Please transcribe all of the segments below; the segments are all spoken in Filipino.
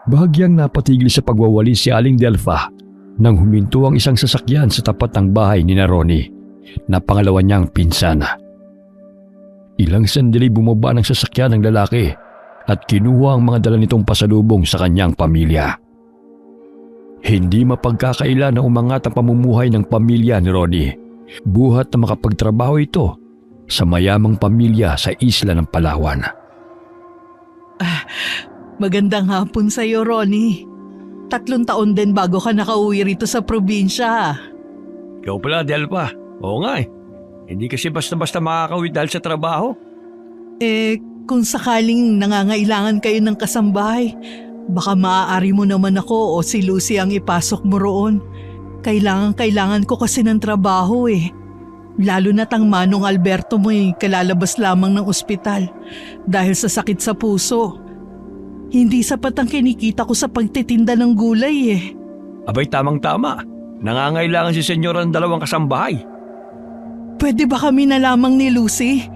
Bahagyang napatigil sa pagwawali si Aling Delfa nang huminto ang isang sasakyan sa tapat ng bahay ni Ronnie na pangalawa niyang pinsana. Ilang sandali bumaba ng sasakyan ng lalaki at kinuha ang mga dala nitong pasalubong sa kanyang pamilya. Hindi mapagkakaila na umangat ang pamumuhay ng pamilya ni Ronnie, buhat na makapagtrabaho ito sa mayamang pamilya sa isla ng Palawan. Magandang hapon sa iyo, Ronnie. 3 taon din bago ka nakauwi rito sa probinsya. Ikaw pala, Delpa. Oo nga eh. Hindi kasi basta-basta makakauwi dahil sa trabaho. Kung sakaling nangangailangan kayo ng kasambahay, baka maaari mo naman ako o si Lucy ang ipasok mo roon. Kailangan ko kasi ng trabaho eh. Lalo na't ang Manong Alberto mo kalalabas lamang ng ospital dahil sa sakit sa puso. Hindi sapat ang kinikita ko sa pagtitinda ng gulay eh. Abay, tamang-tama. Nangangailangan si Senyora ng 2 kasambahay. Pwede ba kami na lamang ni Lucy?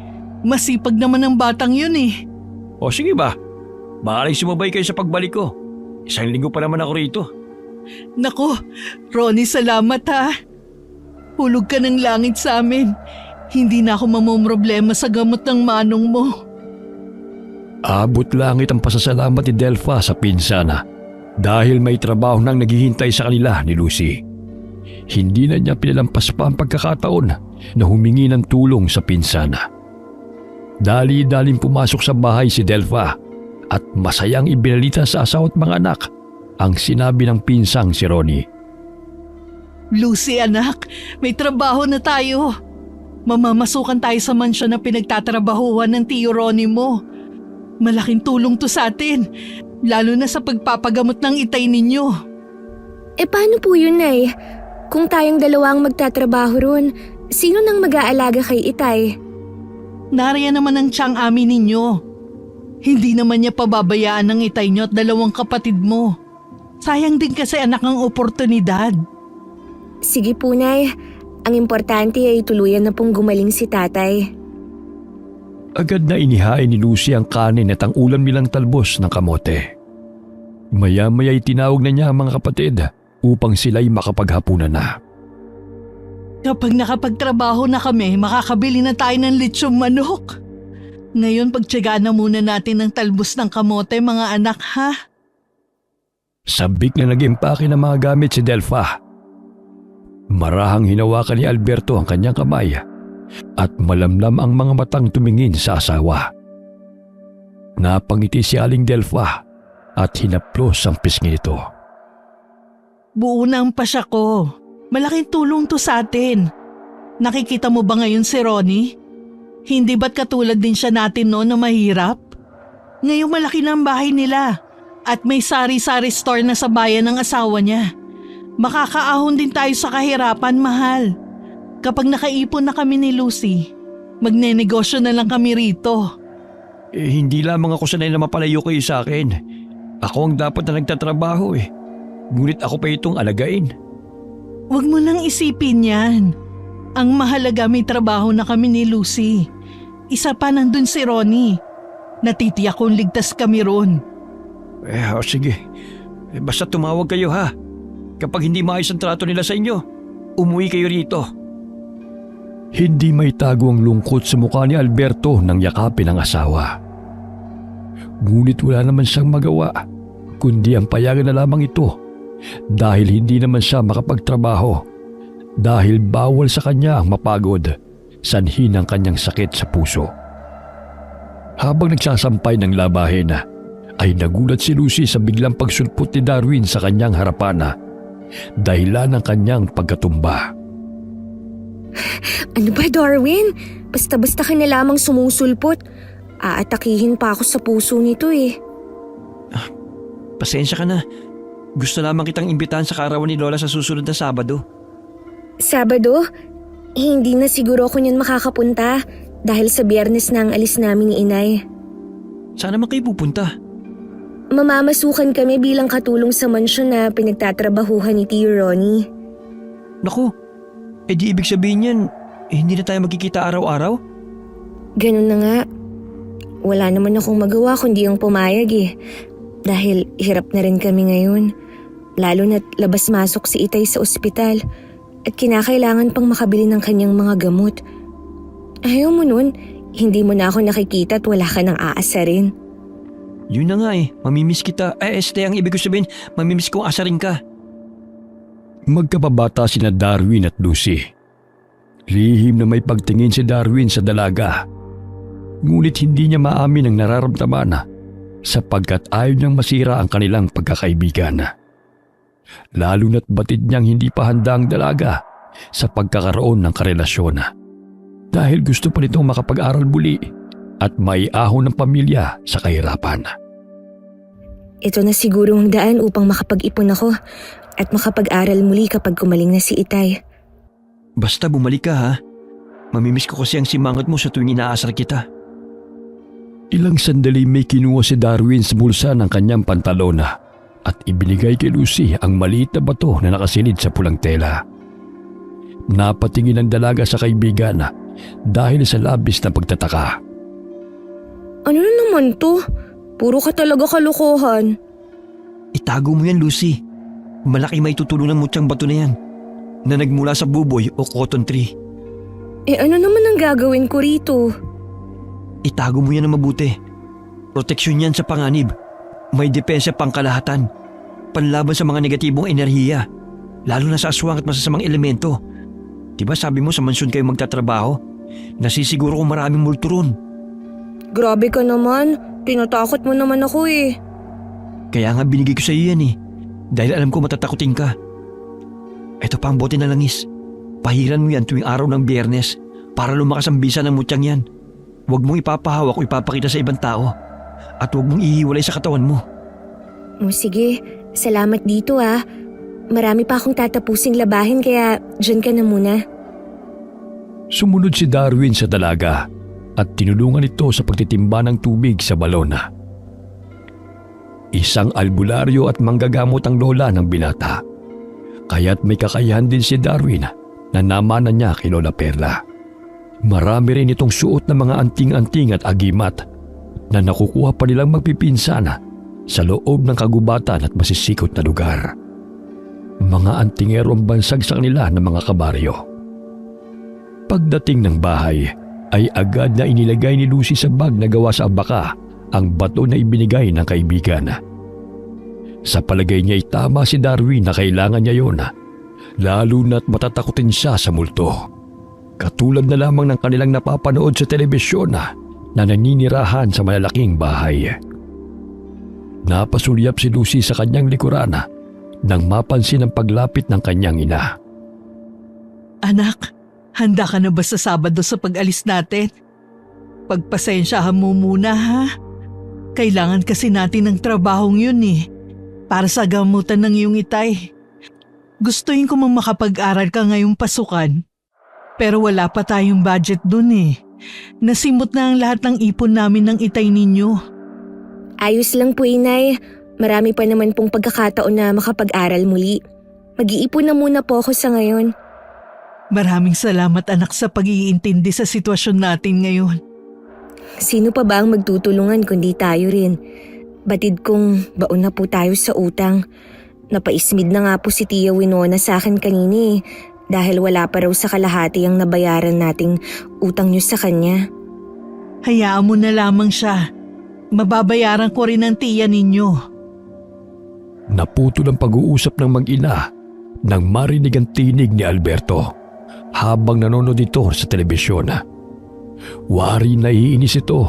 Masipag naman ang batang yun eh. O sige ba? Baka sumabay kayo sa pagbalik ko. 1 linggo pa naman ako rito. Nako, Ronnie, salamat ha. Hulog ka ng langit sa amin. Hindi na ako mamomroblema sa gamot ng manong mo. Abot langit ang pasasalamat ni Delfa sa pinsana dahil may trabaho nang naghihintay sa kanila ni Lucy. Hindi na niya pinalampas pa ang pagkakataon na humingi ng tulong sa pinsana. Dali-daling pumasok sa bahay si Delfa at masayang ibinalita sa asawa at mga anak ang sinabi ng pinsang si Ronnie. Lucy anak, may trabaho na tayo. Mamamasukan tayo sa mansyon na pinagtatrabahuhan ng tiyo Ronnie mo. Malaking tulong to sa atin, lalo na sa pagpapagamot ng itay ninyo. Paano po yun, Nay? Kung tayong 2 ang magtatrabaho ron, sino nang mag-aalaga kay itay? Nariyan naman ang tiyang amin ninyo. Hindi naman niya pababayaan ng itay niyo at 2 kapatid mo. Sayang din kasi anak ang oportunidad. Sige po, Nay. Ang importante ay tuluyan na pong gumaling si tatay. Agad na inihain ni Lucy ang kanin at ang ulam nilang talbos ng kamote. Maya-maya'y tinawag na niya ang mga kapatid upang sila'y makapaghapunan na. Kapag nakapagtrabaho na kami, makakabili na tayo ng litsyong manok. Ngayon pagtiyagaan na muna natin ng talbos ng kamote, mga anak ha. Sabik na nag-impake ng mga gamit si Delfa. Marahang hinawakan ni Alberto ang kanyang kamay at malamlam ang mga matang tumingin sa asawa. Napangiti si Aling Delfa at hinaplos ang pisngi nito. Buo na ang pasya ko. Malaking tulong to sa atin. Nakikita mo ba ngayon si Ronnie? Hindi ba't katulad din siya natin noon na mahirap? Ngayong malaki na ang bahay nila at may sari-sari store na sa bayan ng asawa niya. Makakaahon din tayo sa kahirapan, mahal. Kapag nakaipon na kami ni Lucy, magnenegosyo na lang kami rito. Hindi lamang ako sanay na mapalayo kayo sa akin. Ako ang dapat na nagtatrabaho eh. Ngunit ako pa itong alagain. Huwag mo nang isipin yan. Ang mahalaga may trabaho na kami ni Lucy. Isa pa nandun si Ronnie. Natitiyak kong ligtas kami ron. Sige. Basta tumawag kayo ha. Kapag hindi maayos ang trato nila sa inyo, umuwi kayo rito. Hindi may tago ang lungkot sa mukha ni Alberto nang yakapin ang asawa. Ngunit wala naman siyang magawa, kundi ang payagan na lamang ito dahil hindi naman siya makapagtrabaho dahil bawal sa kanya ang mapagod sanhi ng kanyang sakit sa puso. Habang nagsasampay ng labahin, ay nagulat si Lucy sa biglang pagsulpot ni Darwin sa kanyang harapan dahilan ng kanyang pagkatumba. Ano ba, Darwin? Basta-basta ka na lamang sumusulpot. Aatakihin pa ako sa puso nito eh. Pasensya ka na. Gusto lamang kitang imbitahan sa karawan ni Lola sa susunod na Sabado. Sabado? Hindi na siguro ako niyan makakapunta dahil sa Biyernes na ang alis namin ni Inay. Saan naman kayo pupunta? Mamamasukan kami bilang katulong sa mansyon na pinagtatrabahuhan ni Tio Ronnie. Naku, di ibig sabihin yan, hindi na tayo magkikita araw-araw? Ganun na nga. Wala naman akong magawa kundi ang pumayag eh. Dahil hirap na rin kami ngayon. Lalo na't labas-masok si Itay sa ospital at kinakailangan pang makabili ng kanyang mga gamot. Ayaw mo nun, hindi mo na ako nakikita at wala ka nang aasarin. Yun na nga mamimiss kita. Ang ibig ko sabihin, mamimiss kong asarin ka. Magkababata sina Darwin at Lucy. Lihim na may pagtingin si Darwin sa dalaga. Ngunit hindi niya maamin ang nararamdaman sapagkat ayaw niyang masira ang kanilang pagkakaibigan. Lalo na't batid niyang hindi pa handa ang dalaga sa pagkakaroon ng karelasyon. Dahil gusto pa nitong makapag-aral muli at maiahon ng pamilya sa kahirapan. Ito na siguro ang daan upang makapag-ipon ako at makapag-aral muli kapag kumaling na si Itay. Basta bumalik ka ha. Mamimiss ko kasi ang simangot mo sa tuwing inaasar kita. Ilang sandali may kinuha si Darwin sa bulsa ng kanyang pantalona at ibinigay kay Lucy ang maliit na bato na nakasilid sa pulang tela. Napatingin ang dalaga sa kaibigan dahil sa labis na pagtataka. Ano na naman to? Puro ka talaga kalokohan. Itago mo yan, Lucy. Malaki may tutulungan mo tiyang bato na yan na nagmula sa buboy o cotton tree. Ano naman ang gagawin ko rito? Itago mo yan na mabuti. Proteksyon yan sa panganib. May depensa pang kalahatan. Panlaban sa mga negatibong enerhiya. Lalo na sa aswang at masasamang elemento. Diba sabi mo sa mansyon kayo magtatrabaho? Nasisiguro kung maraming multo ron. Grabe ka naman. Tinatakot mo naman ako Kaya nga binigay ko sa iyo yan Dahil alam ko matatakutin ka. Ito pa ang bote na langis. Pahiran mo yan tuwing araw ng Biyernes para lumakas ang bisa ng mutyang yan. Huwag mong ipapahawak o ipapakita sa ibang tao. At huwag mong ihiwalay sa katawan mo. Sige, salamat dito Marami pa akong tatapusing labahin kaya dyan ka na muna. Sumunod si Darwin sa dalaga at tinulungan ito sa pagtitimba ng tubig sa balon. Isang albularyo at manggagamot ang lola ng binata. Kaya't may kakayahan din si Darwin na namana niya kay Lola Perla. Marami rin itong suot na mga anting-anting at agimat na nakukuha pa nilang magpipinsana sa loob ng kagubatan at masisikot na lugar. Mga antingero ang bansag sa kanila ng mga kabaryo. Pagdating ng bahay ay agad na inilagay ni Lucy sa bag na gawa sa abaka ang bato na ibinigay ng kaibigan. Sa palagay niya ay tama si Darwin na kailangan niya yon, lalo na't matatakutin siya sa multo. Katulad na lamang ng kanilang napapanood sa telebisyon na naninirahan sa malalaking bahay. Napasulyap si Lucy sa kanyang likuran nang mapansin ang paglapit ng kanyang ina. Anak, handa ka na ba sa Sabado sa pag-alis natin? Pagpasensyahan mo muna ha. Kailangan kasi natin ng trabahong yun para sa gamutan ng iyong Itay. Gustuin ko mang makapag-aral ka ngayong pasukan. Pero wala pa tayong budget dun Nasimot na ang lahat ng ipon namin ng Itay ninyo. Ayos lang po, Inay. Marami pa naman pong pagkakataon na makapag-aral muli. Mag-iipon na muna po ako sa ngayon. Maraming salamat anak sa pag-iintindi sa sitwasyon natin ngayon. Sino pa ba ang magtutulungan kundi tayo rin? Batid kong baon na po tayo sa utang. Napaismid na nga po si Tia Winona sa akin kanina dahil wala pa raw sa kalahati ang nabayaran nating utang niyo sa kanya. Hayaan mo na lamang siya. Mababayaran ko rin ang tiya ninyo. Naputol ang pag-uusap ng mag-ina nang marinig ang tinig ni Alberto habang nanonood ito sa telebisyon. Wari naiinis ito,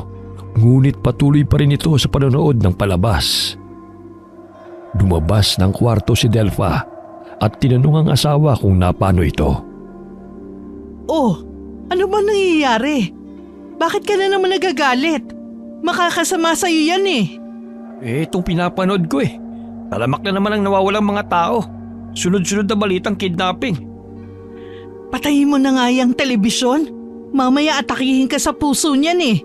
ngunit patuloy pa rin ito sa panonood ng palabas. Lumabas ng kwarto si Delpha at tinanong ang asawa kung napano ito. Oh, ano ba nangyayari? Bakit ka na naman nagagalit? Makakasama sa'yo yan Itong pinapanood ko Talamak na naman ang nawawalang mga tao. Sunod-sunod na balitang kidnapping. Patayin mo na nga yung telebisyon. Mamaya atakihin ka sa puso niyan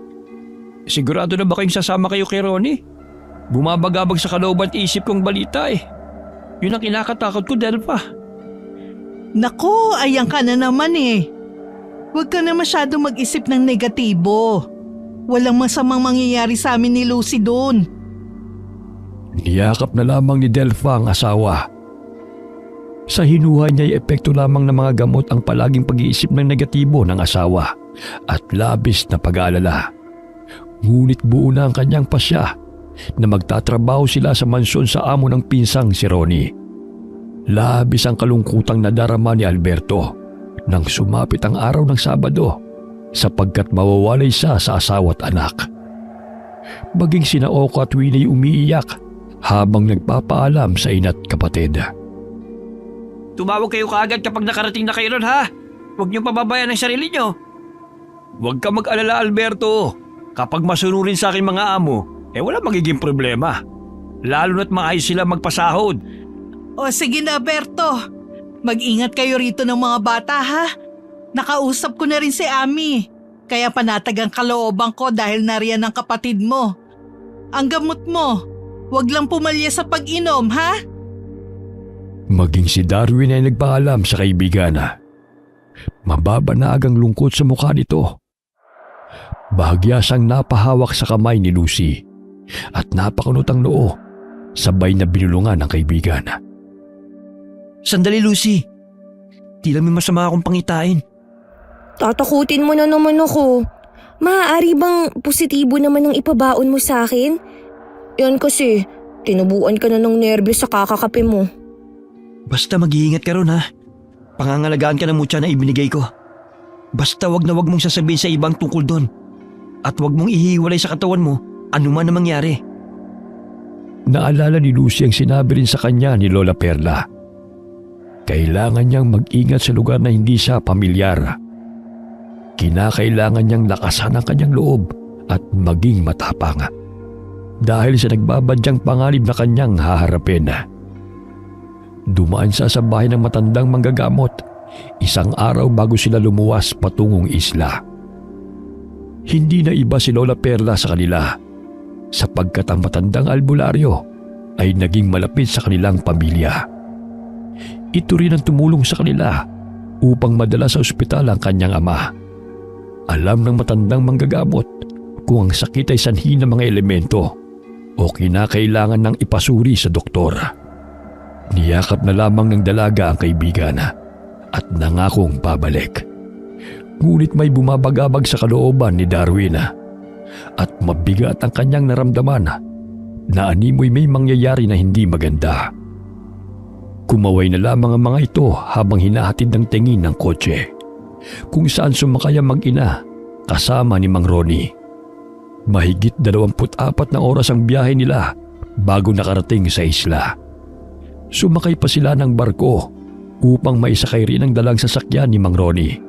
Sigurado na ba kayong sasama kayo kay Ronnie? Bumabagabag sa kalooban at isip kong balita Yun ang kinakatakot ko, Delpha. Nako, ayan ka na naman Huwag ka na masyado mag-isip ng negatibo. Walang masamang mangyayari sa amin ni Lucy doon. Niyakap na lamang ni Delpha ang asawa. Sa hinuha niya ay epekto lamang ng mga gamot ang palaging pag-iisip ng negatibo ng asawa at labis na pag-aalala. Ngunit buo na ang kanyang pasya na magtatrabaho sila sa mansyon sa amo ng pinsang si Ronnie. Labis ang kalungkutang nadarama ni Alberto nang sumapit ang araw ng Sabado sapagkat mawawalay siya sa asawa at anak. Maging sina Oko at Winnie umiiyak habang nagpapaalam sa ina't kapatid. Tumawag kayo kaagad kapag nakarating na kayo ron, ha? Huwag niyong pababayaan ang sarili niyo. Huwag ka mag-alala, Alberto. Kapag masunurin sa aking mga amo, wala magiging problema. Lalo na't maayos sila magpasahod. O sige na, Berto. Mag-ingat kayo rito ng mga bata, ha? Nakausap ko na rin si Ami. Kaya panatag ang kalooban ko dahil nariyan ang kapatid mo. Ang gamot mo, wag lang pumalya sa pag-inom, ha? Maging si Darwin ay nagpaalam sa kaibigan na mababanag ang lungkot sa mukha nito. Bahagya siyang napahawak sa kamay ni Lucy at napakunot ang noo, sabay na binulungan ng kaibigan. Sandali, Lucy. Tila may masama akong pangitain. Tatakutin mo na naman ako. Maaari bang positibo naman ang ipabaon mo sa akin? Yan kasi, tinubuan ka na ng nerbyo sa kakakape mo. Basta mag-iingat ka ron, ha? Pangangalagaan ka ng mutya na ibinigay ko. Basta wag na wag mong sasabihin sa ibang tungkol doon. At wag mong ihiwalay sa katawan mo anuman na mangyari. Naalala ni Lucy ang sinabi rin sa kanya ni Lola Perla. Kailangan niyang mag-ingat sa lugar na hindi siya pamilyar. Kinakailangan niyang lakasan ang kanyang loob at maging matapang. Dahil sa nagbabadyang panganib na kanyang haharapin. Dumaan siya sa bahay ng matandang manggagamot, isang araw bago sila lumuwas patungong isla. Hindi na iba si Lola Perla sa kanila, sapagkat ang matandang albularyo ay naging malapit sa kanilang pamilya. Ito rin ang tumulong sa kanila upang madala sa ospital ang kanyang ama. Alam ng matandang manggagamot kung ang sakit ay sanhi ng mga elemento o kinakailangan ng ipasuri sa doktor. Niyakap na lamang ng dalaga ang kaibigan at nangakong pabalik. Ngunit may bumabagabag sa kalooban ni Darwin at mabigat ang kanyang naramdaman na animoy may mangyayari na hindi maganda. Kumaway na lamang ang mga ito habang hinahatid ng tingin ng kotse kung saan sumakay ang mag-ina kasama ni Mang Ronnie. Mahigit 24 na oras ang biyahe nila bago nakarating sa isla. Sumakay pa sila ng barko upang maisakay rin ang dalang sasakyan ni Mang Ronnie.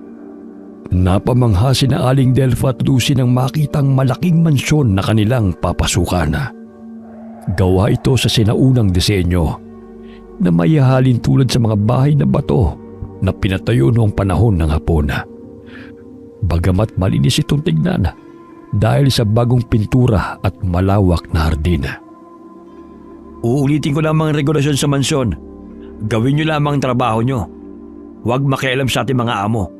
Napamangha sina Aling Delpha at Lucy nang makitang malaking mansyon na kanilang papasukan. Gawa ito sa sinaunang disenyo na mayahalin tulad sa mga bahay na bato na pinatayo noong panahon ng Hapon. Bagamat malinis itong tignan dahil sa bagong pintura at malawak na hardin. Uulitin ko lamang ang regulasyon sa mansyon. Gawin niyo lamang ang trabaho niyo. Huwag makialam sa ating mga amo.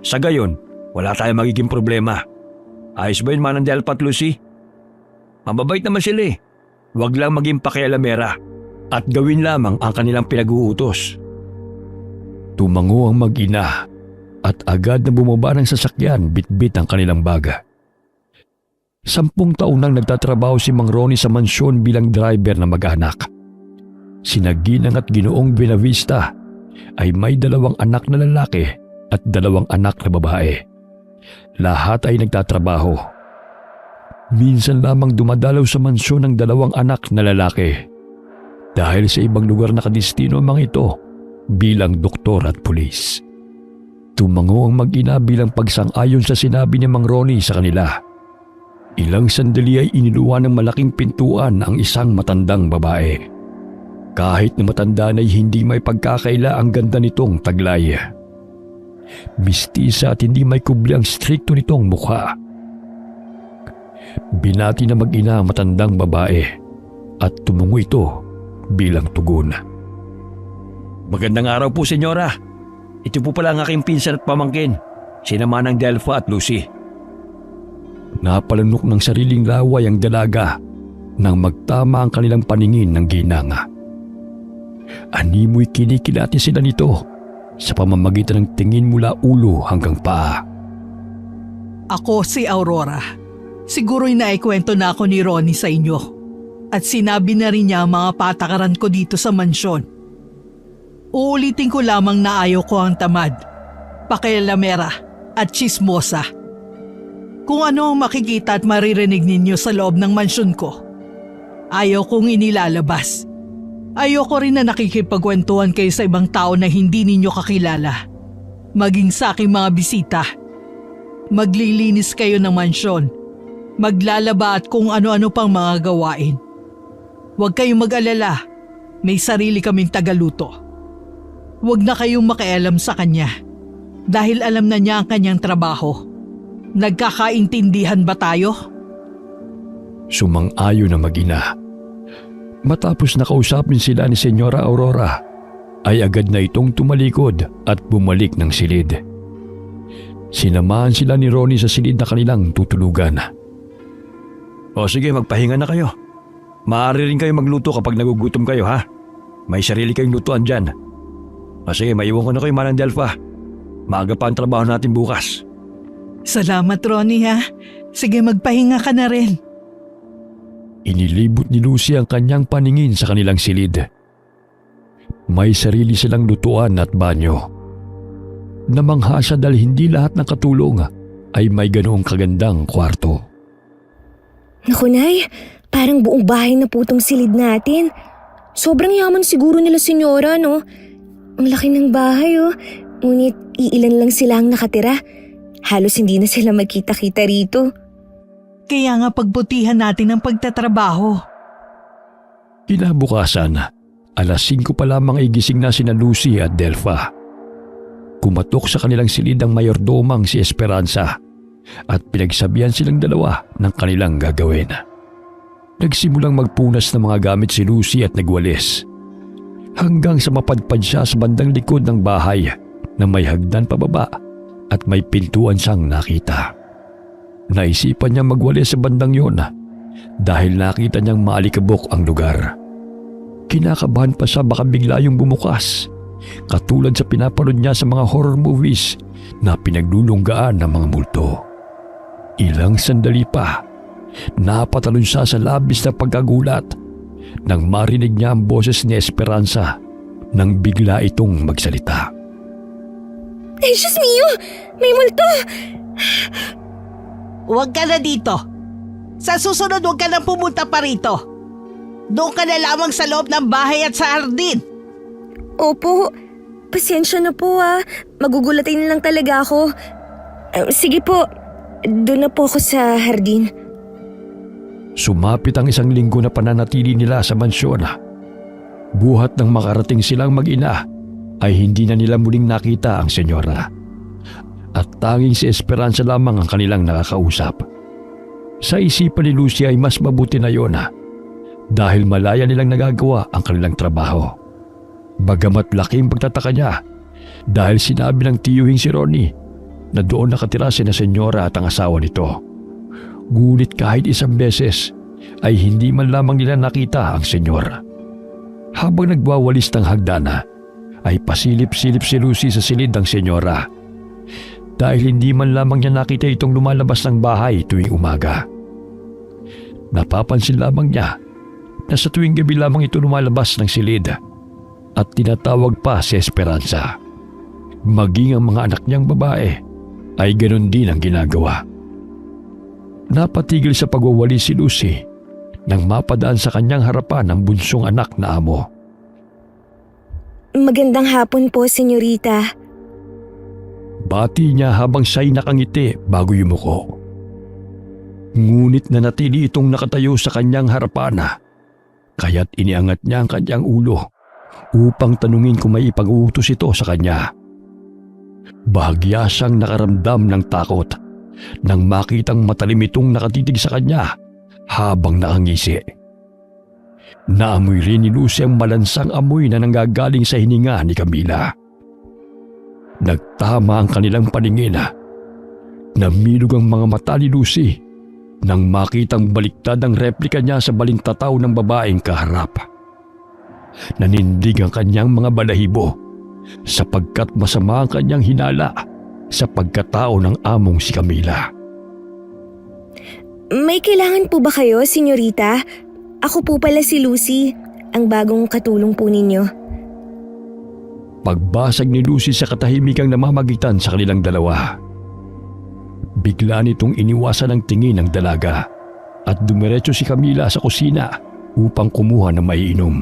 Sa gayon, wala tayong magiging problema. Ayos ba yun, Manang Delpha at Lucy? Mababait naman sila eh. Huwag lang maging pakialamera at gawin lamang ang kanilang pinag-uutos. Tumango ang mag-ina at agad na bumaba ng sasakyan bitbit ang kanilang baga. 10 taon nang nagtatrabaho si Mang Ronnie sa mansyon bilang driver na mag-anak. Sina Ginang at Ginoong Buenavista ay may 2 anak na lalaki at 2 anak na babae. Lahat ay nagtatrabaho. Minsan lamang dumadalaw sa mansyon ng 2 anak na lalaki. Dahil sa ibang lugar nakadestino ang mga ito bilang doktor at pulis. Tumango ang mag-ina bilang pagsang-ayon sa sinabi ni Mang Ronnie sa kanila. Ilang sandali ay iniluwa ng malaking pintuan ang isang matandang babae. Kahit na matanda na hindi may pagkakaila ang ganda nitong taglay. Mistisa at hindi may kubli ang strikto nitong mukha. Binati na mag-ina ang matandang babae at tumungo ito bilang tugon. Magandang araw po, senyora. Ito po pala ang aking pinsan at pamangkin, sina Manang Delpha at Lucy. Napalanok ng sariling laway ang dalaga nang magtama ang kanilang paningin ng ginanga. Animoy kinikilati sila nito sa pamamagitan ng tingin mula ulo hanggang paa. Ako si Aurora. Siguro'y naikwento na ako ni Ronnie sa inyo. At sinabi na rin niya ang mga patakaran ko dito sa mansyon. Uulitin ko lamang na ayaw ko ang tamad, pakialamera at chismosa. Kung ano ang makikita at maririnig ninyo sa loob ng mansyon ko, ayaw kong inilalabas. Ayoko rin na nakikipagkwentuhan kayo sa ibang tao na hindi ninyo kakilala. Maging sa aking mga bisita. Maglilinis kayo ng mansyon. Maglalaba at kung ano-ano pang mga gawain. Huwag kayong mag-alala. May sarili kaming tagaluto. Huwag na kayong makialam sa kanya. Dahil alam na niya ang kanyang trabaho. Nagkakaintindihan ba tayo? Sumang-ayon na mag-ina. Matapos nakausapin sila ni Senyora Aurora, ay agad na itong tumalikod at bumalik ng silid. Sinamahan sila ni Ronnie sa silid na kanilang tutulugan. O sige, magpahinga na kayo. Maaari rin kayo magluto kapag nagugutom kayo, ha? May sarili kayong lutuan dyan. O sige, maiwan ko na kayo, Manang Delfa. Maaga pa ang trabaho natin bukas. Salamat, Ronnie, ha? Sige, magpahinga ka na rin. Inilibot ni Lucy ang kanyang paningin sa kanilang silid. May sarili silang lutuan at banyo. Namangha siya dahil hindi lahat ng katulong ay may ganoong kagandang kwarto. Naku, Nay, parang buong bahay na po tong silid natin. Sobrang yaman siguro nila senyora, no? Ang laki ng bahay, oh. Ngunit iilan lang sila ang nakatira. Halos hindi na sila magkita-kita rito. Kaya nga pagbutihan natin ang pagtatrabaho. Kinabukasan, alas 5 pa lamang ay gising na sina Lucy at Delfa. Kumatok sa kanilang silid ang mayordomang si Esperanza at pinagsabihan silang dalawa ng kanilang gagawin. Nagsimulang magpunas ng mga gamit si Lucy at nagwalis. Hanggang sa mapadpad siya sa bandang likod ng bahay na may hagdan pababa at may pintuan siyang nakita. Naisipan niya magwalis sa bandang yon dahil nakita niyang maalikabok ang lugar. Kinakabahan pa siya baka bigla yung bumukas, katulad sa pinapanood niya sa mga horror movies na pinaglulunggaan ng mga multo. Ilang sandali pa, napatalon siya sa labis na pagkagulat nang marinig niya ang boses ni Esperanza nang bigla itong magsalita. Ay, Diyos mio! May multo! Huwag ka na dito. Sa susunod, huwag ka na pumunta pa rito. Doon ka na lamang sa loob ng bahay at sa hardin. Opo, pasensya na po Magugulatin na lang talaga ako. Sige po, doon na po ako sa hardin. Sumapit ang 1 linggo na pananatili nila sa mansyon. Buhat nang makarating silang mag-ina ay hindi na nila muling nakita ang senyora. At tanging si Esperanza lamang ang kanilang nakakausap. Sa isipan ni Lucy ay mas mabuti na yon dahil malaya nilang nagagawa ang kanilang trabaho. Bagamat laking pagtataka niya dahil sinabi ng tiyuhing si Ronnie na doon nakatira sina senyora at ang asawa nito. Ngunit kahit isang beses ay hindi man lamang nila nakita ang senyora. Habang nagwawalis ng hagdana ay pasilip-silip si Lucy sa silid ng senyora dahil hindi man lamang niya nakita itong lumalabas ng bahay tuwing umaga. Napapansin lamang niya na sa tuwing gabi lamang ito lumalabas ng silid at tinatawag pa si Esperanza. Maging ang mga anak niyang babae ay ganoon din ang ginagawa. Napatigil sa pagwawali si Lucy nang mapadaan sa kanyang harapan ang bunsong anak na amo. Magandang hapon po, senyorita. Bati niya habang siya'y nakangiti bago yumuko. Ngunit nanatili itong nakatayo sa kanyang harapan kaya't iniangat niya ang kanyang ulo upang tanungin kung may ipag-uutos ito sa kanya. Bahagya siyang nakaramdam ng takot nang makitang matalim itong nakatitig sa kanya habang nakangisi. Naamoy rin ni Lucy ang malansang amoy na nanggagaling sa hininga ni Camila. Nagtama ang kanilang paningin. Namilog ang mga mata ni Lucy nang makitang baliktad ang replika niya sa balintataw ng babaeng kaharap. Nanindig ang kanyang mga balahibo sapagkat masama ang kanyang hinala sa pagkatao ng among si Camila. May kailangan po ba kayo, senyorita? Ako po pala si Lucy, ang bagong katulong po ninyo. Pagbasag ni Lucy sa katahimikang namamagitan sa kanilang dalawa, bigla nitong iniwasan ang tingin ng dalaga at dumiretso si Camila sa kusina upang kumuha ng maiinom.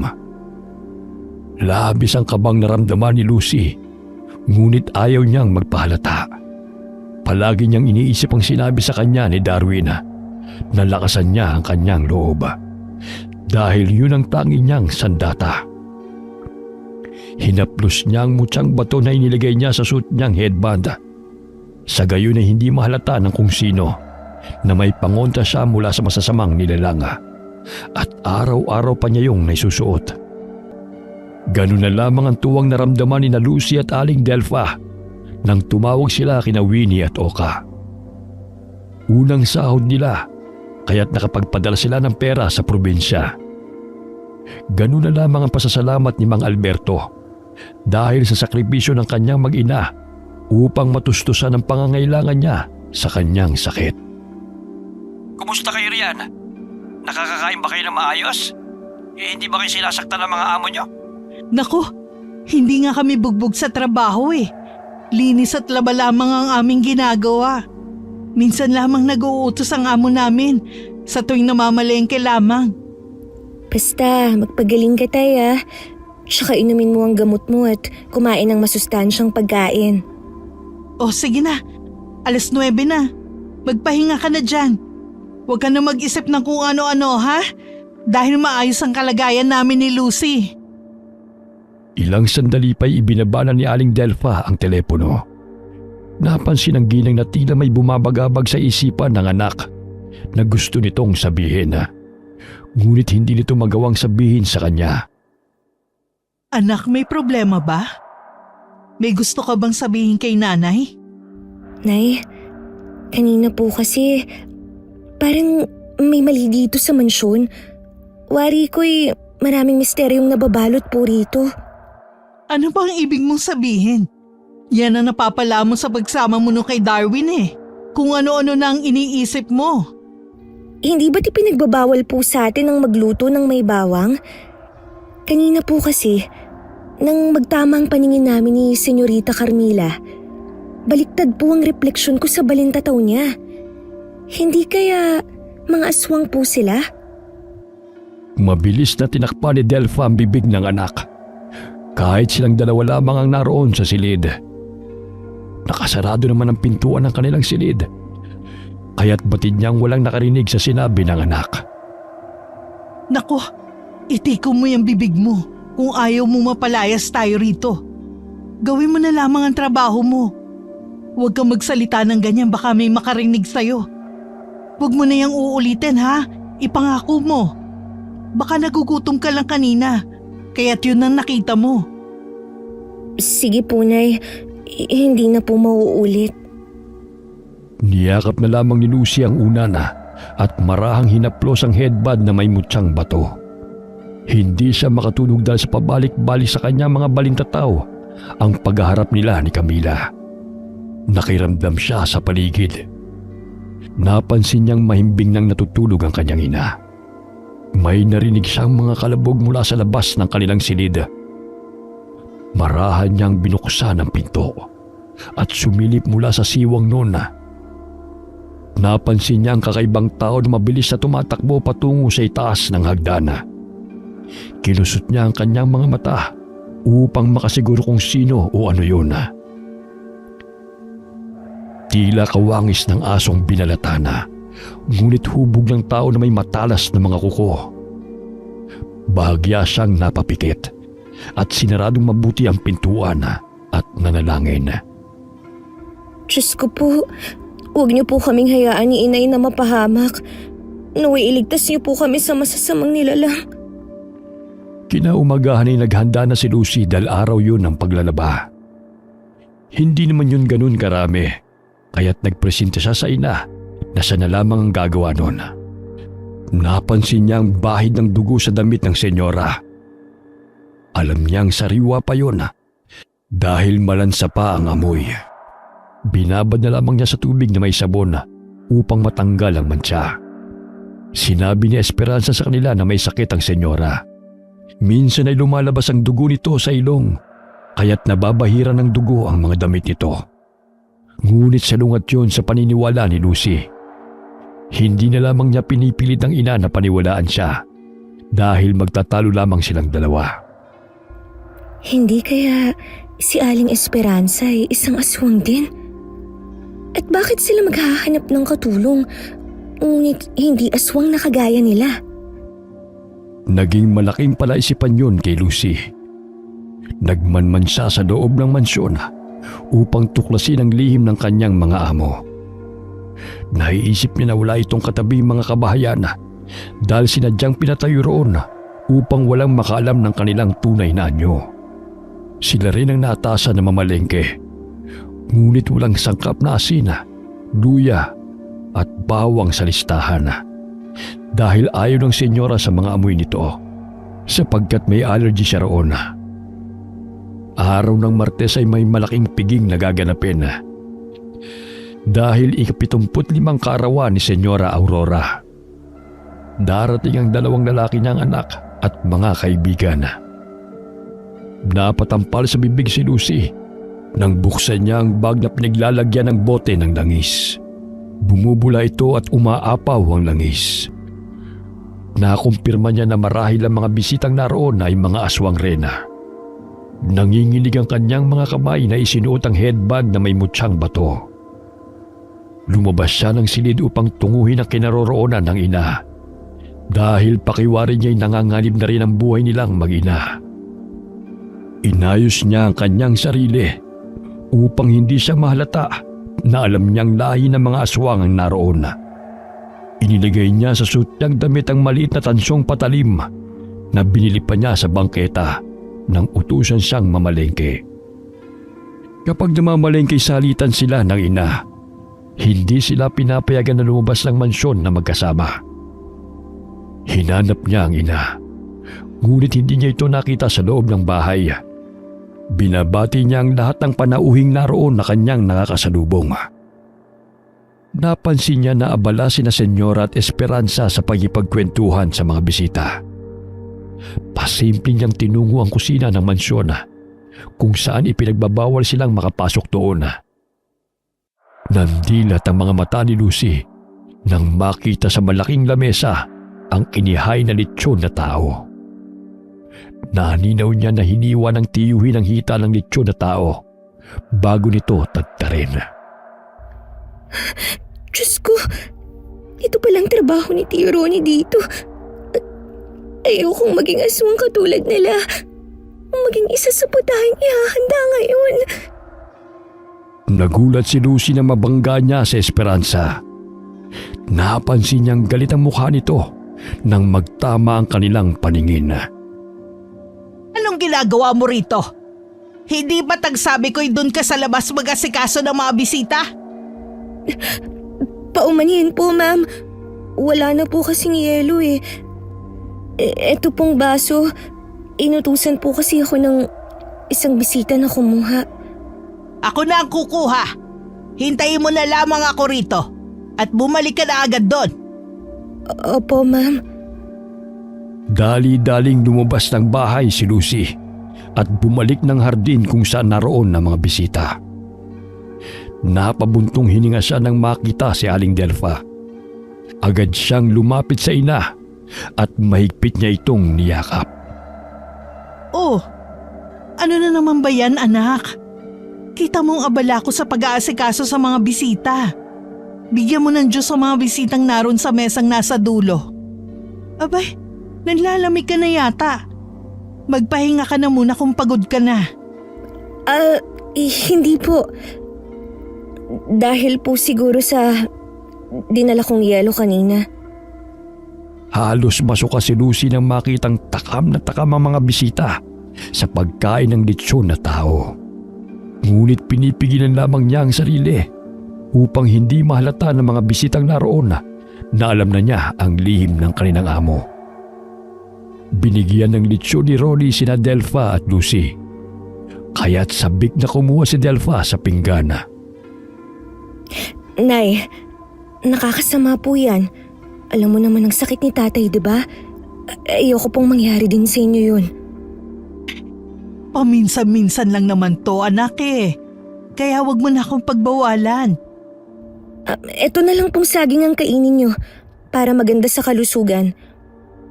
Labis ang kabang naramdaman ni Lucy, ngunit ayaw niyang magpahalata. Palagi niyang iniisip ang sinabi sa kanya ni Darwin na lakasan niya ang kanyang loob dahil yun ang tangi niyang sandata. Hinaplos niya ang mutsang bato na inilagay niya sa suit niyang headband. Sa gayon ay hindi mahalata ng kung sino na may pangontra siya mula sa masasamang nilalang at araw-araw pa niya yung naisusuot. Ganun na lamang ang tuwang naramdaman ni na Lucy at Aling Delpha nang tumawag sila kina Winnie at Oka. Unang sahod nila kaya't nakapagpadala sila ng pera sa probinsya. Ganun na lamang ang pasasalamat ni Mang Alberto dahil sa sakripisyo ng kanyang mag-ina upang matustusan ang pangangailangan niya sa kanyang sakit. Kumusta kayo riyan? Nakakakain ba kayo ng maayos? Hindi ba kayo sinasaktan ng mga amo nyo? Naku, hindi nga kami bugbog sa trabaho eh. Linis at laba lamang ang aming ginagawa. Minsan lamang nag-uutos ang amo namin sa tuwing namamalengke lamang. Basta, magpagaling ka tayo. Tsaka inumin mo ang gamot mo at kumain ng masustansyang pagkain. O sige na, 9:00 na. Magpahinga ka na dyan. Huwag ka na mag-isip ng kung ano-ano ha? Dahil maayos ang kalagayan namin ni Lucy. Ilang sandali pa'y ibinabana ni Aling Delpha ang telepono. Napansin ng ginang na tila may bumabagabag sa isipan ng anak na gusto nitong sabihin. Ngunit hindi nito magawang sabihin sa kanya. Anak, may problema ba? May gusto ka bang sabihin kay nanay? Nay, kanina po kasi parang may mali dito sa mansyon. Wari ko'y maraming misteryong nababalot po rito. Ano bang ibig mong sabihin? Yan ang napapala mo sa pagsama mo kay Darwin eh. Kung ano-ano na ang iniisip mo. Hindi ba't ipinagbabawal po sa atin ang magluto ng may bawang? Kanina po kasi, nang magtama ang paningin namin ni Senyorita Carmila, baliktad po ang refleksyon ko sa balintataw niya. Hindi kaya mga aswang po sila? Mabilis na tinakpan ni Delpha ang bibig ng anak. Kahit silang dalawa lamang ang naroon sa silid. Nakasarado naman ang pintuan ng kanilang silid. Kaya't batid niyang walang nakarinig sa sinabi ng anak. Naku, itikom mo yung bibig mo kung ayaw mo mapalayas tayo rito. Gawin mo na lamang ang trabaho mo. Huwag kang magsalita ng ganyan, baka may makarinig sa'yo. Huwag mo na yung uulitin ha, ipangako mo. Baka nagugutom ka lang kanina, kaya't yun ang nakita mo. Sige po, Nay. Hindi na po mauulit. Niyakap na lamang ni Lucy ang una at marahang hinaplos ang headband na may mutsang bato. Hindi siya makatulog dahil sa pabalik-balik sa kanya mga balintataw ang paghaharap nila ni Camila. Nakiramdam siya sa paligid. Napansin niyang mahimbing nang natutulog ang kanyang ina. May narinig siyang mga kalabog mula sa labas ng kanilang silid. Marahan niyang binuksan ang pinto at sumilip mula sa siwang noon. Napansin niya ang kakaibang tao na mabilis na tumatakbo patungo sa itaas ng hagdana. Kilusot niya ang kanyang mga mata upang makasiguro kung sino o ano yun. Tila kawangis ng asong binalatana, ngunit hubog ng tao na may matalas na mga kuko. Bahagya siyang napapikit at sinaradong mabuti ang pintuan at nanalangin. Diyos ko po, huwag niyo po kaming hayaan ni Inay na mapahamak. Naway iligtas niyo po kami sa masasamang nilalang. Kinaumagahan ay naghanda na si Lucy dahil araw yun ng paglalaba. Hindi naman yun ganun karami, kaya't nagpresenta siya sa ina na siya na lamang ang gagawa nun. Napansin niya ang bahid ng dugo sa damit ng senyora. Alam niyang sariwa pa yun dahil malansa pa ang amoy. Binabad na lamang niya sa tubig na may sabon upang matanggal ang mantsa. Sinabi ni Esperanza sa kanila na may sakit ang senyora. Minsan ay lumalabas ang dugo nito sa ilong, kaya't nababahira ng dugo ang mga damit nito. Ngunit salungat yun sa paniniwala ni Lucy. Hindi na lamang niya pinipilit ng ina na paniwalaan siya dahil magtatalo lamang silang dalawa. Hindi kaya si Aling Esperanza ay isang aswang din? At bakit sila maghahanap ng katulong ngunit hindi aswang na kagaya nila? Naging malaking palaisipan yun kay Lucy. Nagmanman siya sa loob ng mansyon upang tuklasin ang lihim ng kanyang mga amo. Naiisip niya na wala itong katabi mga kabahayan dahil sinadyang pinatayo roon upang walang makaalam ng kanilang tunay na anyo. Sila rin ang naatasan na mamalengke, ngunit walang sangkap na asin, luya at bawang sa listahan dahil ayaw ng senyora sa mga amoy nito sapagkat may allergy siya roon. Araw ng Martes ay may malaking piging na gaganapin dahil 75 kaarawan ni Senyora Aurora. Darating ang 2 lalaki niyang anak at mga kaibigan. Napatampal sa bibig si Lucy nang buksan niya ang bag na pinaglalagyan ng bote ng langis. Bumubula ito at umaapaw ang langis. Nakumpirma niya na marahil ang mga bisitang naroon ay mga aswang rena. Nanginginig ang kanyang mga kamay na isinuot ang headband na may mutsang bato. Lumabas siya ng silid upang tunguhin ang kinaroroonan ng ina dahil pakiwari niya'y nanganganib na rin ang buhay nilang mag-ina. Inayos niya ang kanyang sarili upang hindi siya mahalata na alam niyang lahi ng mga aswang ang naroon. Inilagay niya sa suit niyang damit ang maliit na tansong patalim na binili pa niya sa bangketa nang utusan siyang mamalengke. Kapag namamalengke salitan sila ng ina, hindi sila pinapayagan na lumabas ng mansyon na magkasama. Hinanap niya ang ina, ngunit hindi niya ito nakita sa loob ng bahay. Binabati niya ang lahat ng panauhing naroon na kanyang nakakasalubong. Napansin niya na abala sina Senyora at Esperanza sa pagkipagkwentuhan sa mga bisita. Pasimple niyang tinungo ang kusina ng mansyon kung saan ipinagbabawal silang makapasok doon. Nandilat ang mga mata ni Lucy nang makita sa malaking lamesa ang inihay na lechon na tao. Naninaw niya na hiniwa ng tiyuhin ang hita ng lechon na tao bago nito tagtarin. Diyos ko, ito palang trabaho ni Tio Ronnie dito. Ayokong maging aswang katulad nila. Maging isa sa putahing ihahanda ngayon. Nagulat si Lucy na mabangga niya sa Esperanza. Napansin niyang galit ang mukha nito nang magtama ang kanilang paningin. Anong ginagawa mo rito? Hindi ba tagsabi ko'y doon ka sa labas mag-asikaso ng mga bisita? Paumanhin po, ma'am. Wala na po kasing yelo eh. Eto pong baso. Inutusan po kasi ako ng isang bisita na kumuha. Ako na ang kukuha. Hintayin mo na lamang ako rito at bumalik ka na agad doon. Opo, ma'am. Dali-daling lumabas ng bahay si Lucy at bumalik ng hardin kung saan naroon ang mga bisita. Napabuntong hininga siya nang makita si Aling Delfa. Agad siyang lumapit sa ina at mahigpit niya itong niyakap. Oh, ano na naman ba yan, anak? Kita mong abala ko sa pag-aasikaso sa mga bisita. Bigyan mo ng Diyos sa mga bisitang naroon sa mesang nasa dulo. Abay, nanlalamig ka na yata. Magpahinga ka na muna kung pagod ka na. Hindi po. Dahil po siguro sa dinala kong yelo kanina. Halos masuka si Lucy nang makitang takam na takam ang mga bisita sa pagkain ng lechon na tao. Ngunit pinipigilan lamang niya ang sarili upang hindi mahalata ng mga bisitang naroon na alam na niya ang lihim ng kanilang amo. Binigyan ng litsyon ni Ronnie sina Delpha at Lucy, kaya't sabik na kumuha si Delpha sa pinggana. Nay, nakakasama po yan. Alam mo naman ang sakit ni tatay, di ba? Ayoko pong mangyari din sa inyo yun. Paminsan-minsan lang naman to, anak eh. Kaya wag mo na akong pagbawalan. Eto na lang pong saging ang kainin nyo para maganda sa kalusugan.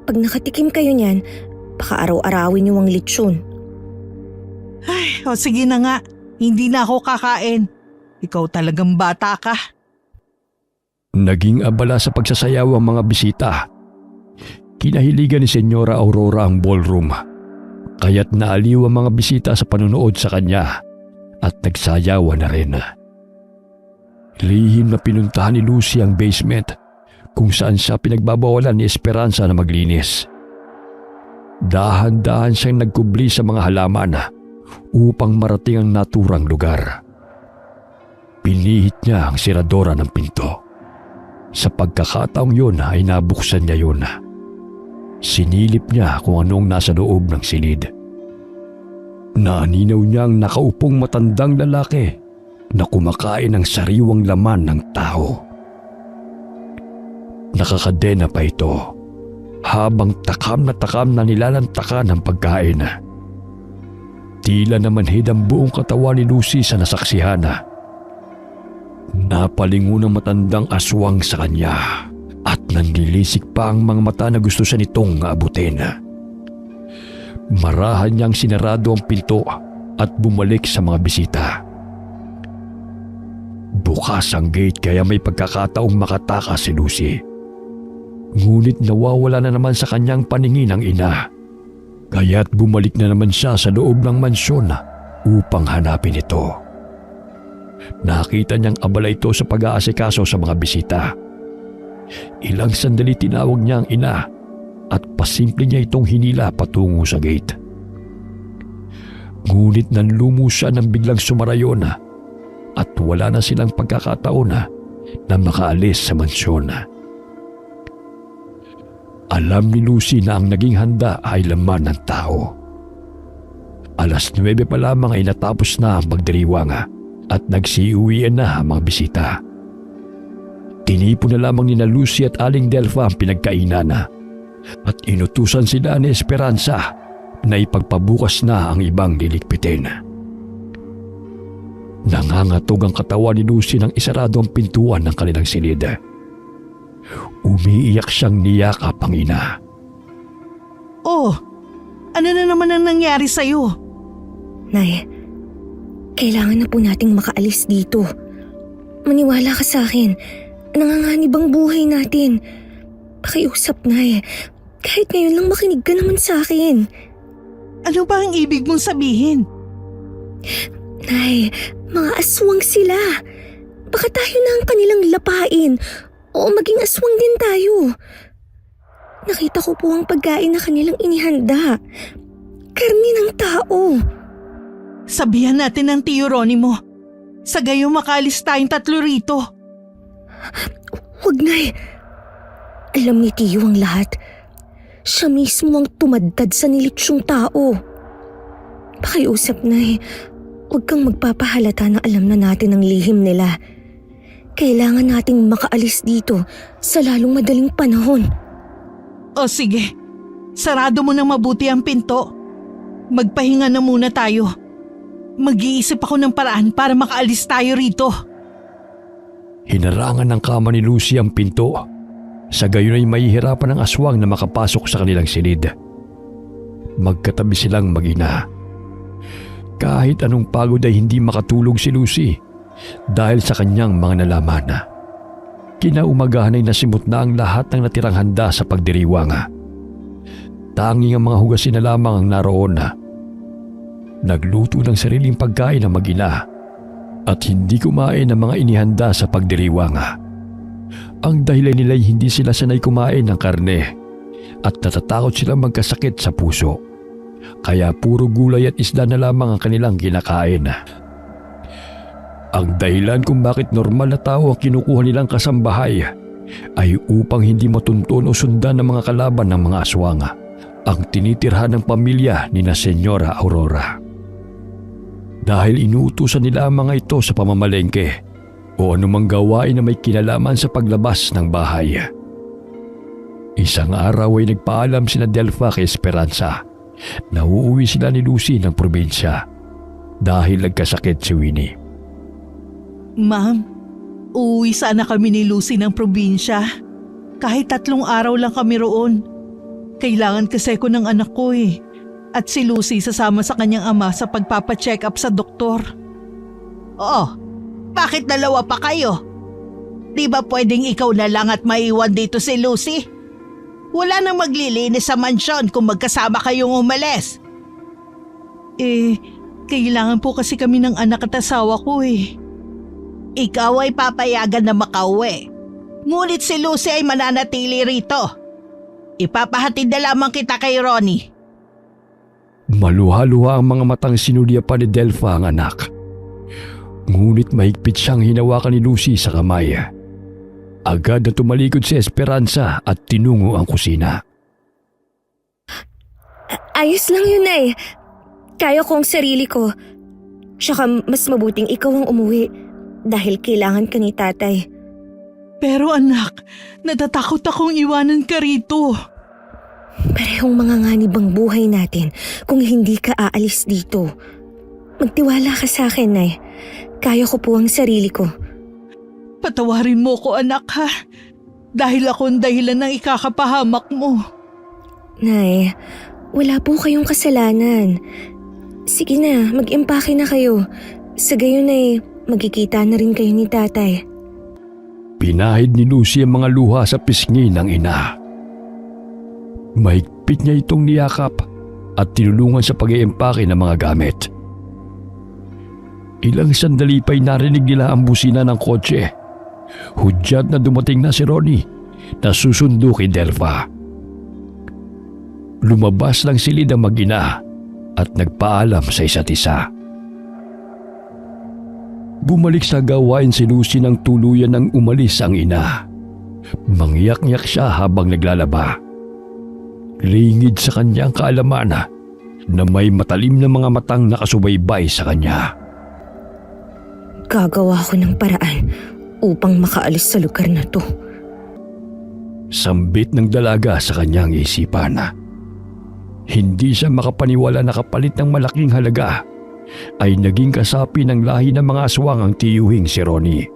Pag nakatikim kayo niyan, baka araw-arawin nyo ang litsyon. Ay, o sige na nga. Hindi na ako kakain. Ikaw talagang bata ka. Naging abala sa pagsasayaw ang mga bisita. Kinahiligan ni Senyora Aurora ang ballroom, kaya't naaliw ang mga bisita sa panunood sa kanya at nagsayawan na rin. Lihim na pinuntahan ni Lucy ang basement kung saan siya pinagbabawalan ni Esperanza na maglinis. Dahan-dahan siyang nagkubli sa mga halaman upang marating ang naturang lugar. Pinihit niya ang siradora ng pinto. Sa pagkakataong yun ay nabuksan niya yun. Sinilip niya kung anong nasa loob ng silid. Naaninaw niya ang nakaupong matandang lalaki na kumakain ng sariwang laman ng tao. Nakakadena pa ito habang takam na nilalantakan ang pagkain. Tila namanhid ang buong katawan ni Lucy sa nasaksihan. Napalingon ang matandang aswang sa kanya at nanlilisik pa ang mga mata na gusto siya nitong aabutin. Marahan niyang sinarado ang pinto at bumalik sa mga bisita. Bukas ang gate kaya may pagkakataong makatakas si Lucy. Ngunit nawawala na naman sa kanyang paningin ang ina. Kaya't bumalik na naman siya sa loob ng mansyon upang hanapin ito. Nakita niyang abala ito sa pag-aasikaso sa mga bisita. Ilang sandali tinawag niya ang ina at pasimple niya itong hinila patungo sa gate. Ngunit nanlumo siya nang biglang sumarayon at wala na silang pagkakataon na makaalis sa mansyon. Alam ni Lucy na ang naging handa ay laman ng tao. 9:00 pa lamang ay natapos na ang pagdiriwang at nagsiuwian na ang mga bisita. Tinipon na lamang nina Lucy at Aling Delpha ang pinagkainan at inutusan sila ni Esperanza na ipagpabukas na ang ibang lilikpitin. Nangangatog ang katawan ni Lucy nang isarado ang pintuan ng kanilang silid. Umiiyak siyang niyakap ang ina. Oh, ano na naman ang nangyari sa'yo? Nay, kailangan na po nating makaalis dito. Maniwala ka sa akin. Nanganganib ang buhay natin. Pakiusap, Nay. Kahit ngayon lang makinig ka naman sa akin. Ano ba ang ibig mong sabihin? Nay, mga aswang sila. Baka tayo na ang kanilang lapain o maging aswang din tayo. Nakita ko po ang pagkain na kanilang inihanda. Karni ng tao. Sabihan natin ng Tio Ronnie mo. Sa gayon makalis tayong 3 rito. Huwag, Nay. Alam ni Tio ang lahat. Siya mismo ang tumadtad sa nilitsyong tao. Pakiusap, Nay. Huwag kang magpapahalata na alam na natin ang lihim nila. Kailangan nating makaalis dito sa lalong madaling panahon. O sige, sarado mo na mabuti ang pinto. Magpahinga na muna tayo. Mag-iisip ako ng paraan para makaalis tayo rito. Hinarangan ng kama ni Lucy ang pinto. Sa gayon ay mahihirapan ang aswang na makapasok sa kanilang silid. Magkatabi silang mag-ina. Kahit anong pagod ay hindi makatulog si Lucy dahil sa kanyang mga nalaman. Kinaumagahan ay nasimot na ang lahat ng natirang handa sa pagdiriwang. Tanging ang mga hugasin na lamang ang naroon. Nagluto ng sariling pagkain ang mag-ina at hindi kumain ng mga inihanda sa pagdiriwang. Ang dahilan nila ay hindi sila sanay kumain ng karne at natatakot silang magkasakit sa puso. Kaya puro gulay at isda na lamang ang kanilang kinakain. Ang dahilan kung bakit normal na tao ang kinukuha nilang kasambahay ay upang hindi matunton o sundan ng mga kalaban ng mga aswanga ang tinitirhan ng pamilya ni na Senyora Aurora. Dahil inuutusan nila ang mga ito sa pamamalengke o anumang gawain na may kinalaman sa paglabas ng bahay. Isang araw ay nagpaalam sina Delpha kay Esperanza na uuwi sila ni Lucy ng probinsya dahil nagkasakit si Winnie. Ma'am, uuwi sana kami ni Lucy ng probinsya. Kahit 3 araw lang kami roon. Kailangan kasi ko ng anak ko eh. At si Lucy sasama sa kanyang ama sa pagpapacheck up sa doktor. Oh, bakit 2 pa kayo? Di ba pwedeng ikaw na lang at maiwan dito si Lucy? Wala nang maglilinis sa mansyon kung magkasama kayong umalis. Kailangan po kasi kami ng anak at asawa ko eh. Ikaw ay papayagan na makauwi. Ngunit si Lucy ay mananatili rito. Ipapahatid na lamang kita kay Ronnie. Maluha-luha ang mga matang sinulya pa ni Delpha ang anak. Ngunit mahigpit siyang hinawakan ni Lucy sa kamay. Agad na tumalikod si Esperanza at tinungo ang kusina. Ayos lang yun, Nay. Kaya ko ang sarili ko. Tsaka mas mabuting ikaw ang umuwi dahil kailangan ka ni tatay. Pero anak, natatakot akong iwanan ka rito. Parehong mga nganib ang buhay natin kung hindi ka aalis dito. Magtiwala ka sa akin, Nay. Kaya ko po ang sarili ko. Patawarin mo ko, anak, ha? Dahil ako ang dahilan ng ikakapahamak mo. Nay, wala po kayong kasalanan. Sige na, mag-impake na kayo. Sa gayon ay magkikita na rin kayo ni tatay. Pinahid ni Lucy ang mga luha sa pisngi ng ina. Mahigpit niya itong niyakap at tinulungan sa pag-iimpake ng mga gamit. Ilang sandali pa'y narinig nila ang busina ng kotse. Hudyat na dumating na si Ronnie na susundo kay Delpha. Lumabas lang silid ang mag-ina at nagpaalam sa isa't isa. Bumalik sa gawain si Lucy nang tuluyan ng umalis ang ina. Mangyak-ngyak siya habang naglalaba. Lingid sa kanya ang kaalaman na may matalim na mga matang nakasubaybay sa kanya. Gagawa ko ng paraan upang makaalis sa lugar na to. Sambit ng dalaga sa kanyang isipan. Hindi siya makapaniwala na kapalit ng malaking halaga ay naging kasapi ng lahi ng mga aswang ang tiyuhing si Ronnie.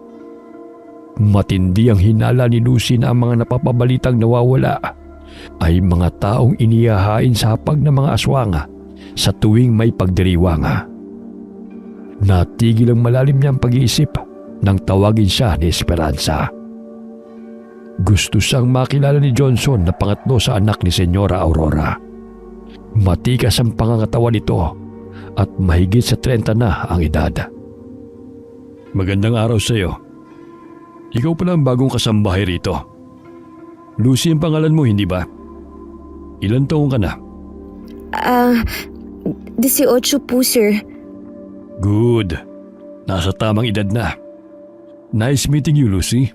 Matindi ang hinala ni Lucy na ang mga napapabalitang nawawala ay mga taong inihahain sa hapag ng mga aswang sa tuwing may pagdiriwang. Natigil ang malalim niyang pag-iisip nang tawagin siya ni Esperanza. Gusto siyang makilala ni Johnson na pangatlo sa anak ni Senyora Aurora. Matikas ang pangangatawan nito at mahigit sa 30 na ang edad. Magandang araw sa iyo. Ikaw pala ang bagong kasambahay rito. Lucy ang pangalan mo, hindi ba? Ilan taong ka na? 18 po, sir. Good. Nasa tamang edad na. Nice meeting you, Lucy.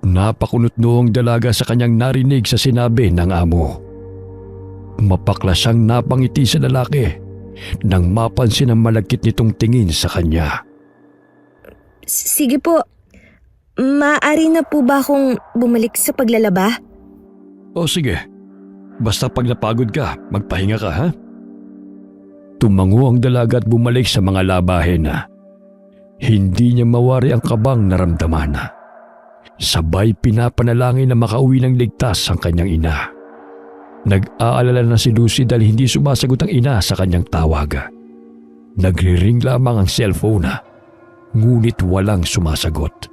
Napakunot noong dalaga sa kanyang narinig sa sinabi ng amo. Mapakla siyang napangiti sa lalaki nang mapansin ang malagkit nitong tingin sa kanya. Sige po. Maaari na po ba akong bumalik sa paglalaba? O sige, basta pag napagod ka, magpahinga ka, ha? Tumango ang dalaga at bumalik sa mga labahin. Hindi niya mawari ang kabang naramdaman. Sabay pinapanalangin na makauwi ng ligtas ang kanyang ina. Nag-aalala na si Lucy dahil hindi sumasagot ang ina sa kanyang tawag. Nagri-ring lamang ang cellphone, ngunit walang sumasagot.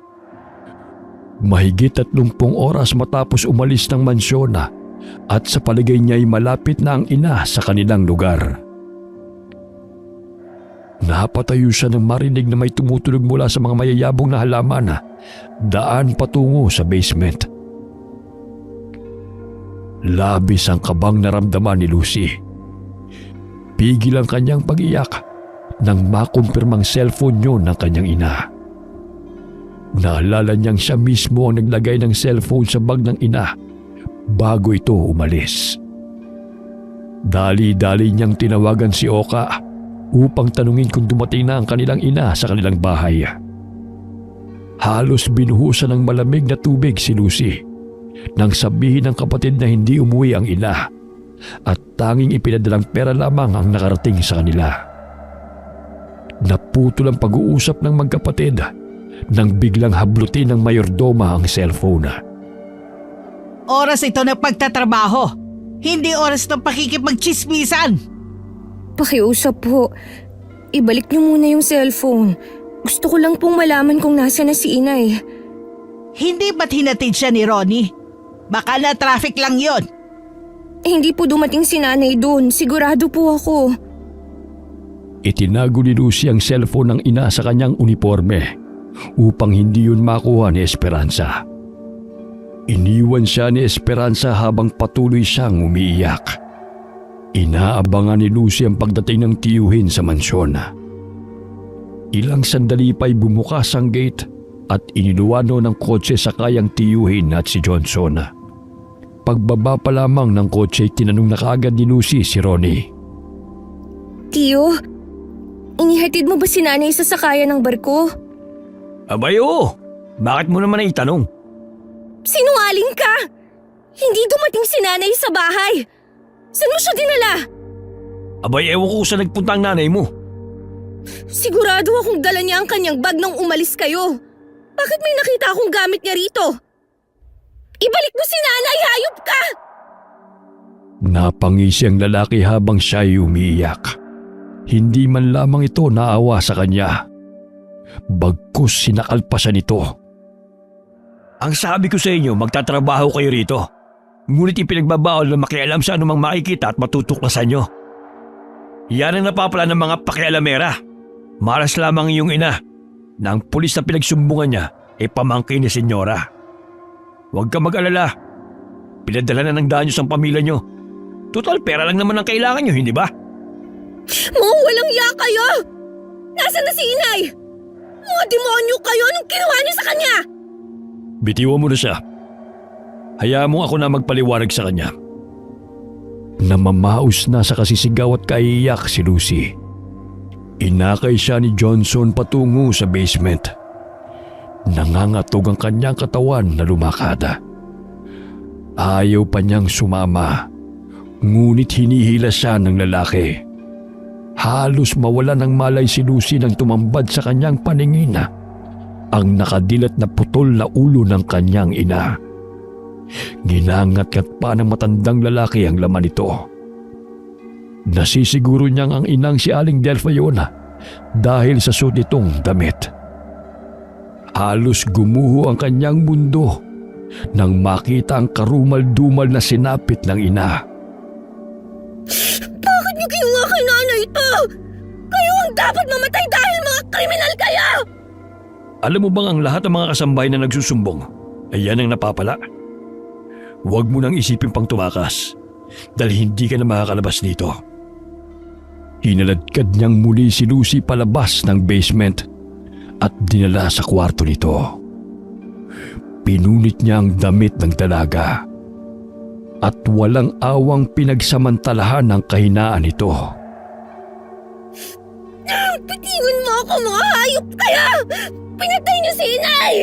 Mahigit 30 oras matapos umalis ng mansyon at sa palagay niya ay malapit na ang ina sa kanilang lugar. Napatayo siya nang marinig na may tumutulog mula sa mga mayayabong na halaman daan patungo sa basement. Labis ang kabang naramdaman ni Lucy. Pigil ang kanyang pag-iyak nang makumpirmang cellphone yun ng kanyang ina. Naalala niyang siya mismo ang naglagay ng cellphone sa bag ng ina bago ito umalis. Dali-dali niyang tinawagan si Oka upang tanungin kung dumating na ang kanilang ina sa kanilang bahay. Halos binuhusan ng malamig na tubig si Lucy nang sabihin ng kapatid na hindi umuwi ang ina at tanging ipinadalang pera lamang ang nakarating sa kanila. Naputol ang pag-uusap ng magkapatid nang biglang hablutin ng mayordoma ang cellphone. Oras ito ng pagtatrabaho. Hindi oras ng pakikipagchismisan. Pakiusap po. Ibalik niyo muna yung cellphone. Gusto ko lang pong malaman kung nasa na si inay. Hindi ba't hinatid siya ni Ronnie? Baka na traffic lang yon. Hindi po dumating si nanay doon. Sigurado po ako. Itinago ni Lucy ang cellphone ng ina sa kanyang uniforme upang hindi yun makuha ni Esperanza. Iniwan siya ni Esperanza habang patuloy siyang umiiyak. Inaabangan ni Lucy ang pagdating ng tiyuhin sa mansyon. Ilang sandali pa'y bumukas ang gate at iniluwano ng kotse sa kayang tiyuhin at si Johnson. Pagbaba pa lamang ng kotse, tinanong na kaagad ni Lucy si Ronnie. Tiyo, inihatid mo ba si nanay sa sakayan ng barko? Abay oo, bakit mo naman itanong? Sinungaling ka! Hindi dumating si nanay sa bahay. Saan mo siya dinala? Abay ewan ko kung saan nagpunta ang nanay mo. Sigurado akong dala niya ang kanyang bag nang umalis kayo. Bakit may nakita akong gamit niya rito? Ibalik mo si nanay, hayop ka! Napangisi ang lalaki habang siya'y umiiyak. Hindi man lamang ito naawa sa kanya. Bagkus sinakal pa siya nito. Ang sabi ko sa inyo, magtatrabaho kayo rito. Ngunit ipinagbabawal na makialam sa anumang makikita at matutuklasan nyo. Yan ang napapala ng mga pakialamera. Maras lamang iyong ina na ang pulis na pinagsumbungan niya ay pamangkin ni senyora. Huwag ka mag-alala. Pinadala na ng danyos ang pamilya nyo. Total pera lang naman ang kailangan nyo, hindi ba? Mga walang ya kayo! Nasaan na si inay? Mga demonyo kayo! Anong kinuha niyo sa kanya? Bitiwan mo na siya. Hayaan mo ako na magpaliwanag sa kanya. Namamaos na sa kasisigaw at kaiiyak si Lucy. Inakay siya ni Johnson patungo sa basement. Nangangatog ang kanyang katawan na lumakad. Ayaw pa niyang sumama, ngunit hinihila siya ng lalaki. Halos mawala ng malay si Lucy nang tumambad sa kanyang paningin ang nakadilat na putol na ulo ng kanyang ina. Ginangat-ngat pa ng matandang lalaki ang laman nito. Nasisiguro niyang ang inang si Aling Delfa yun dahil sa suot nitong damit. Halos gumuho ang kanyang mundo nang makita ang karumal-dumal na sinapit ng ina. Bakit niyo kinuha kay nanay ito? Kayo ang dapat mamatay dahil mga kriminal kayo! Alam mo bang ang lahat ng mga kasambahay na nagsusumbong ay yan ang napapala? Huwag mo nang isipin pang tumakas dahil hindi ka na makakalabas dito. Hinaladkad niyang muli si Lucy palabas ng basement at dinala sa kwarto nito. Pinunit niya ang damit ng dalaga at walang awang pinagsamantalahan ng kahinaan nito. Bitawan mo ako, mga hayop kaya! Pinatay niyo si inay!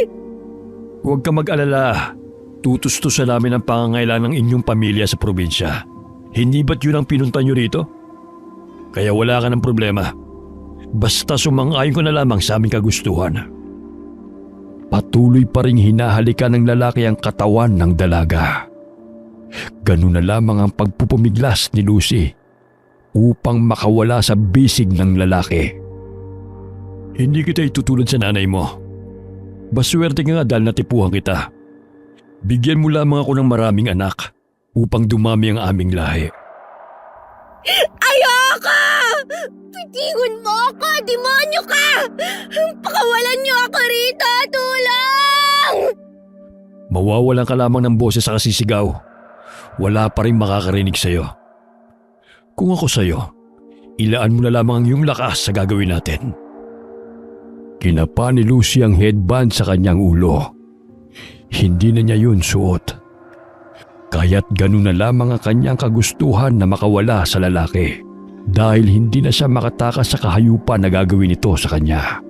Huwag ka mag-alala. Tutustusan namin ang pangangailangan ng inyong pamilya sa probinsya. Hindi ba't yun ang pinunta nyo rito? Kaya wala ka ng problema. Basta sumang-ayon ko na lamang sa aming kagustuhan. Patuloy pa ring hinahalikan ng lalaki ang katawan ng dalaga. Ganun na lamang ang pagpupumiglas ni Lucy upang makawala sa bisig ng lalaki. Hindi kita itutulad sa nanay mo. Baswerte ka nga dahil natipuhan kita. Bigyan mo lamang ako ng maraming anak upang dumami ang aming lahi. Ayoko! Pitigon mo ako! Demonyo ka! Pakawalan niyo ako rito! Tulong! Mawawalan ka lamang ng boses sa kasisigaw. Wala pa rin makakarinig sa'yo. Kung ako sa'yo, Ilaan mo na lamang ang iyong lakas sa gagawin natin. Kinapa ni Lucy ang headband sa kanyang ulo. Hindi na niya yun suot. Kaya't ganun na lamang ang kanyang kagustuhan na makawala sa lalaki dahil hindi na siya makatakas sa kahayupan na gagawin ito sa kanya.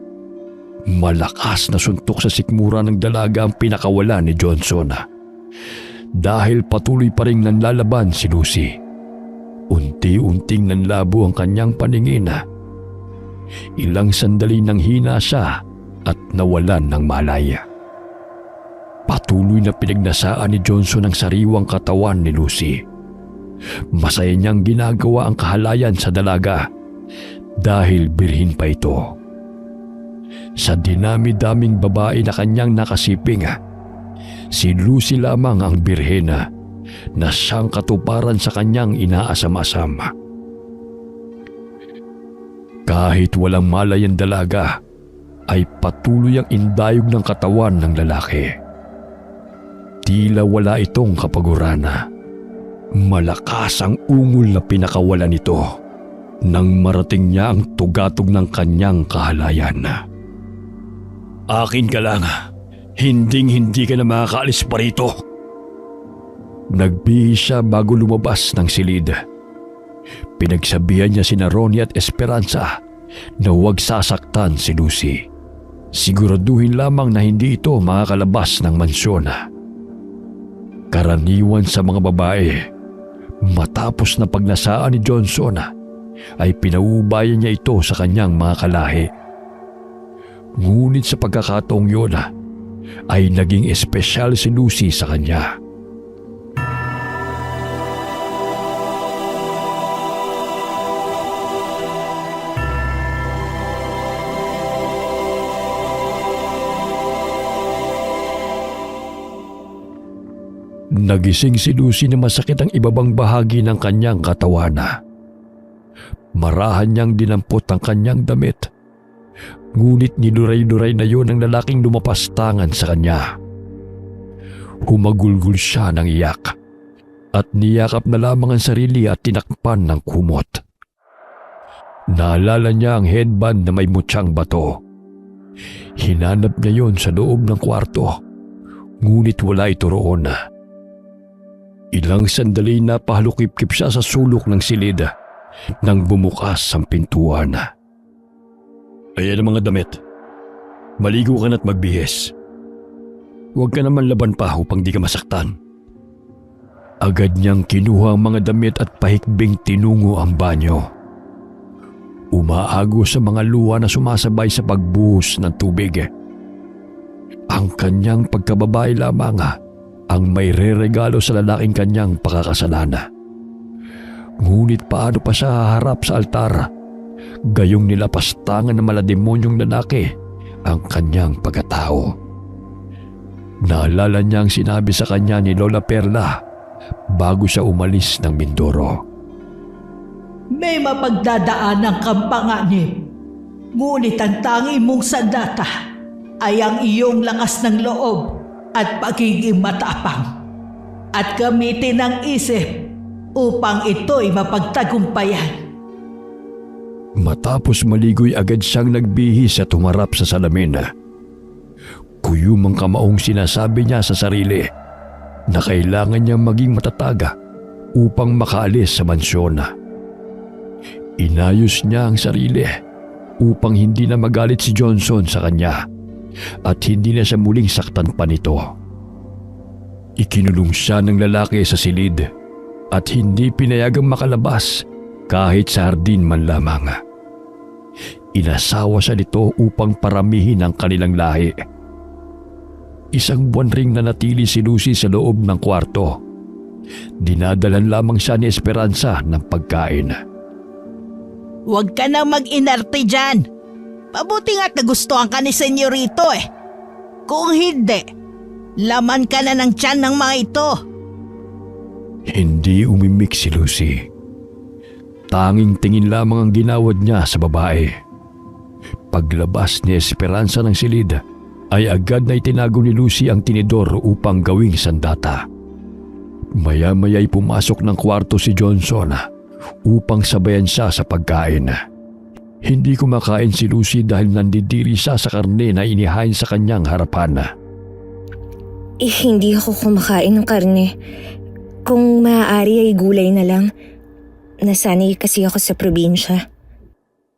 Malakas na suntok sa sikmura ng dalaga ang pinakawala ni Johnson. Dahil patuloy pa ring nanlalaban si Lucy. Unti-unting nanlabo ang kanyang paningin. Ilang sandali nang hina siya at nawalan ng malay. Patuloy na pinagnasaan ni Johnson ang sariwang katawan ni Lucy. Masaya niyang ginagawa ang kahalayan sa dalaga dahil birhin pa ito. Sa dinami-daming babae na kanyang nakasiping, si Lucy lamang ang birhena na siyang katuparan sa kanyang inaasam-asam. Kahit walang malay ang dalaga, ay patuloy ang indayog ng katawan ng lalaki. Tila wala itong kapagurana. Malakas ang ungol na pinakawala nito nang marating niya ang tugatog ng kanyang kahalayan. Akin ka lang. Hinding-hindi ka na makakaalis pa rito. Nagbihis siya bago lumabas ng silid. Pinagsabihan niya sina Ronnie at Esperanza na huwag sasaktan si Lucy. Siguraduhin lamang na hindi ito makakalabas ng mansyon. Karaniwan sa mga babae, matapos na pagnasaan ni Johnson, ay pinauubayan niya ito sa kanyang mga kalahi. Ngunit sa pagkakataong yun, ay naging espesyal si Lucy sa kanya. Nagising si Lucy na masakit ang ibabang bahagi ng kanyang katawan. Marahan niyang dinampot ang kanyang damit. Ngunit niluray-luray na yun ng lalaking lumapastangan sa kanya. Humagulgul siya ng iyak at niyakap na lamang ang sarili at tinakpan ng kumot. Naalala niya ang headband na may mutyang bato. Hinanap niya yon sa loob ng kwarto, ngunit wala ito roon. Ilang sandali na pahalukip-kip siya sa sulok ng silid nang bumukas ang pintuan. Ayan ang mga damit. Maligo ka na't magbihis. Huwag ka naman laban pa upang di ka masaktan. Agad niyang kinuha ang mga damit at pahikbing tinungo ang banyo. Umaago sa mga luha na sumasabay sa pagbuhos ng tubig. Ang kanyang pagkababae lamang ang may reregalo sa lalaking kanyang pakakasalan. Ngunit paano pa siya haharap sa altar? Gayong nilapastangan ng malademonyong lalaki ang kanyang pagkatao. Naalala niya ang sinabi sa kanya ni Lola Perla bago siya umalis ng Mindoro. May mapagdadaanan kang panganib, ngunit ang tangi mong sandata ay ang iyong lakas ng loob at pagiging matapang, at gamitin ang isip upang ito'y mapagtagumpayan. Matapos maligoy agad siyang nagbihis at humarap sa salamin. Kuyumang kamaong sinasabi niya sa sarili na kailangan niyang maging matataga upang makaalis sa mansyon. Inayos niya ang sarili upang hindi na magalit si Johnson sa kanya at hindi na siya muling saktan pa nito. Ikinulong siya ng lalaki sa silid at hindi pinayagang makalabas kahit sa hardin man lamang. Inasawa siya nito upang paramihin ang kanilang lahi. Isang buwan ring nanatili si Lucy sa loob ng kwarto. Dinadalan lamang siya ni Esperanza ng pagkain. Huwag ka nang mag-inarte dyan. Pabuti nga't nagustuhan ka ni Senyorito eh. Kung hindi, laman ka na ng tiyan ng mga ito. Hindi umimik si Lucy. Tanging tingin lamang ang ginawad niya sa babae. Paglabas ni Esperanza ng silid, ay agad na itinago ni Lucy ang tinidor upang gawing sandata. Maya-maya'y pumasok ng kwarto si Johnson upang sabayan siya sa pagkain. Hindi kumakain si Lucy dahil nandidiri siya sa karne na inihain sa kanyang harapan. Hindi ako kumakain ng karne. Kung maaari ay gulay na lang. Nasanay kasi ako sa probinsya.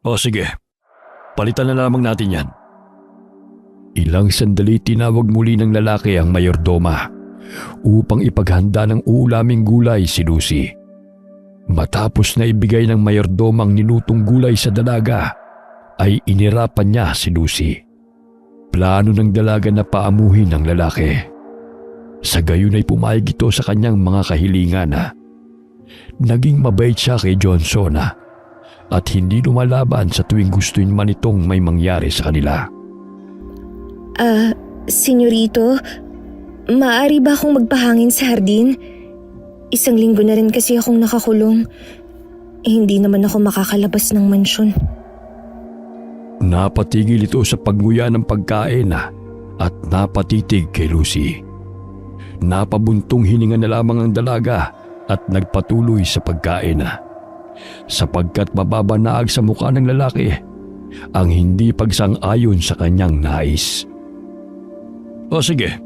O sige, palitan na lamang natin yan. Ilang sandali tinawag muli ng lalaki ang mayordoma upang ipaghanda ng uulaming gulay si Lucy. Matapos na ibigay ng mayordoma ang nilutong gulay sa dalaga, ay inirapan niya si Lucy. Plano ng dalaga na paamuhin ng lalaki. Sa gayon ay pumayag ito sa kanyang mga kahilingan. Naging mabait siya kay Johnson at hindi lumalaban sa tuwing gusto man itong may mangyari sa kanila. Senyorito, maaari ba akong magpahangin sa hardin? 1 linggo na rin kasi akong nakakulong. Hindi naman ako makakalabas ng mansyon. Napatigil ito sa pagnguya ng pagkain at napatitig kay Lucy. Napabuntong hininga na lamang ang dalaga at nagpatuloy sa pagkain. Sapagkat mababanaag sa mukha ng lalaki ang hindi pagsang-ayon sa kanyang nais. O sige,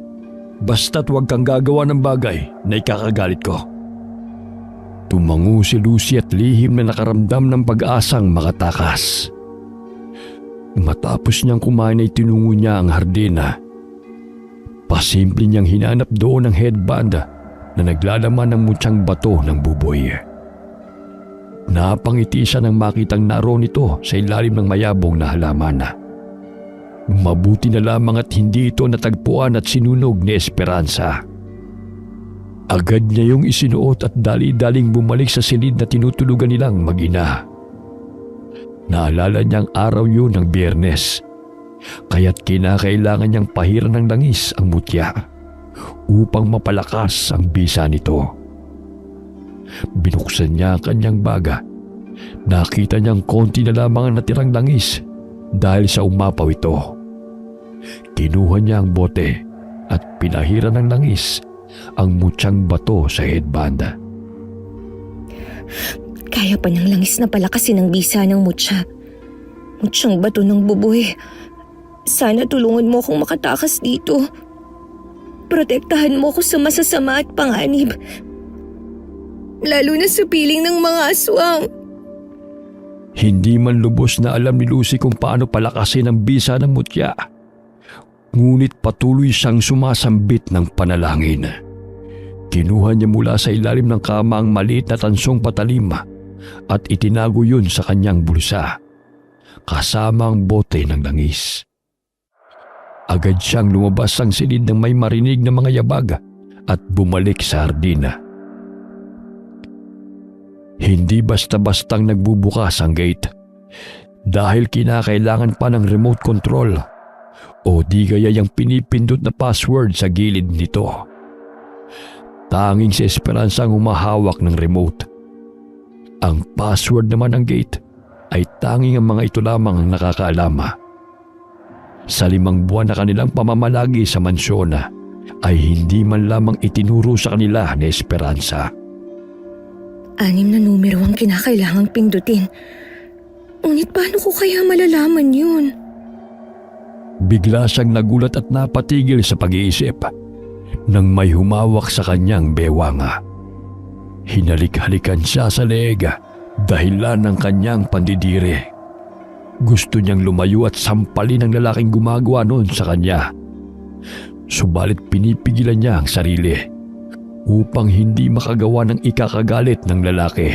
basta't huwag kang gagawa ng bagay na ikakagalit ko. Tumango si Lucy at lihim na nakaramdam ng pag-asang makatakas. Matapos niyang kumain ay tinungo niya ang hardina. Pasimple niyang hinanap doon ang headband na naglalaman ng mutyang bato ng buboy. Napangiti siya nang makitang naroon ito sa ilalim ng mayabong na halaman. Mabuti na lamang at hindi ito natagpuan at sinunog ni Esperanza. Agad niya yung isinuot at dali-daling bumalik sa silid na tinutulugan nilang mag-ina. Naalala niyang araw yun ng Biyernes, kaya't kinakailangan niyang pahiran ng langis ang mutya upang mapalakas ang bisa nito. Binuksan niya ang kanyang baga. Nakita niyang konti na lamang ang natirang langis dahil sa umapaw ito. Kinuha niya ang bote at pinahiran ng langis ang mutyang bato sa headband. Kaya pa ng langis na palakasin ang bisa ng mutya. Mutyang bato ng buboy. Sana tulungan mo akong makatakas dito. Protektahan mo ako sa masasama at panganib. Lalo na sa piling ng mga aswang. Hindi man lubos na alam ni Lucy kung paano palakasin ang bisa ng mutya. Ngunit patuloy siyang sumasambit ng panalangin. Kinuha niya mula sa ilalim ng kama ang maliit na tansong patalim at itinago yun sa kanyang bulsa, kasama ang bote ng langis. Agad siyang lumabas ang silid ng may marinig na mga yabag at bumalik sa hardina. Hindi basta-bastang nagbubukas ang gate dahil kinakailangan pa ng remote control o di kaya yung pinipindot na password sa gilid nito. Tanging si Esperanza ang humahawak ng remote. Ang password naman ng gate ay tanging ang mga ito lamang ang nakakaalama. Sa 5 buwan na kanilang pamamalagi sa mansyon ay hindi man lamang itinuro sa kanila ni Esperanza. 6 na numero ang kinakailangang pindutin. Ngunit paano ko kaya malalaman yun? Bigla siyang nagulat at napatigil sa pag-iisip nang may humawak sa kanyang bewanga. Hinalik-halikan siya sa leeg dahilan ng kanyang pandidiri. Gusto niyang lumayo at sampalin ang lalaking gumagawa noon sa kanya. Subalit pinipigilan niya ang sarili upang hindi makagawa ng ikakagalit ng lalaki.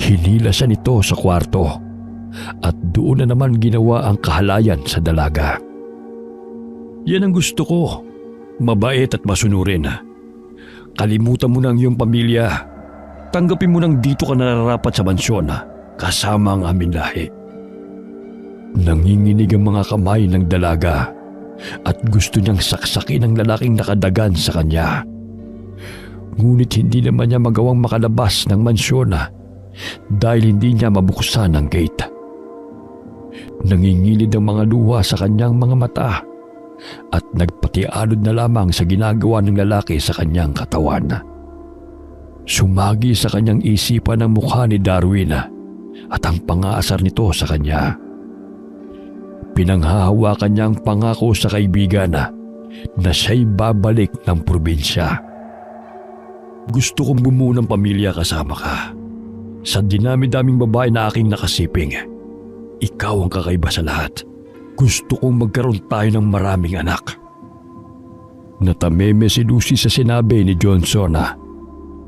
Hinila siya nito sa kwarto at doon na naman ginawa ang kahalayan sa dalaga. Yan ang gusto ko, mabait at masunurin. Kalimutan mo na ang iyong pamilya. Tanggapin mo nang dito ka nararapat sa mansyon kasama ang aming lahi. Nanginginig ang mga kamay ng dalaga at gusto niyang saksakin ang lalaking nakadagan sa kanya. Ngunit hindi naman niya magawang makalabas ng mansyon dahil hindi niya mabuksan ang gate. Nangingilid ang mga luha sa kanyang mga mata at nagpatialod na lamang sa ginagawa ng lalaki sa kanyang katawan. Sumagi sa kanyang isipan ang mukha ni Darwin at ang pang-aasar nito sa kanya. Pinanghahawakan niya ang pangako sa kaibigan na siya'y babalik ng probinsya. Gusto kong bumuo ng pamilya kasama ka. Sa dinami-daming babae na aking nakasiping, ikaw ang kakaiba sa lahat. Gusto kong magkaroon tayo ng maraming anak. Natameme si Lucy sa sinabi ni Johnson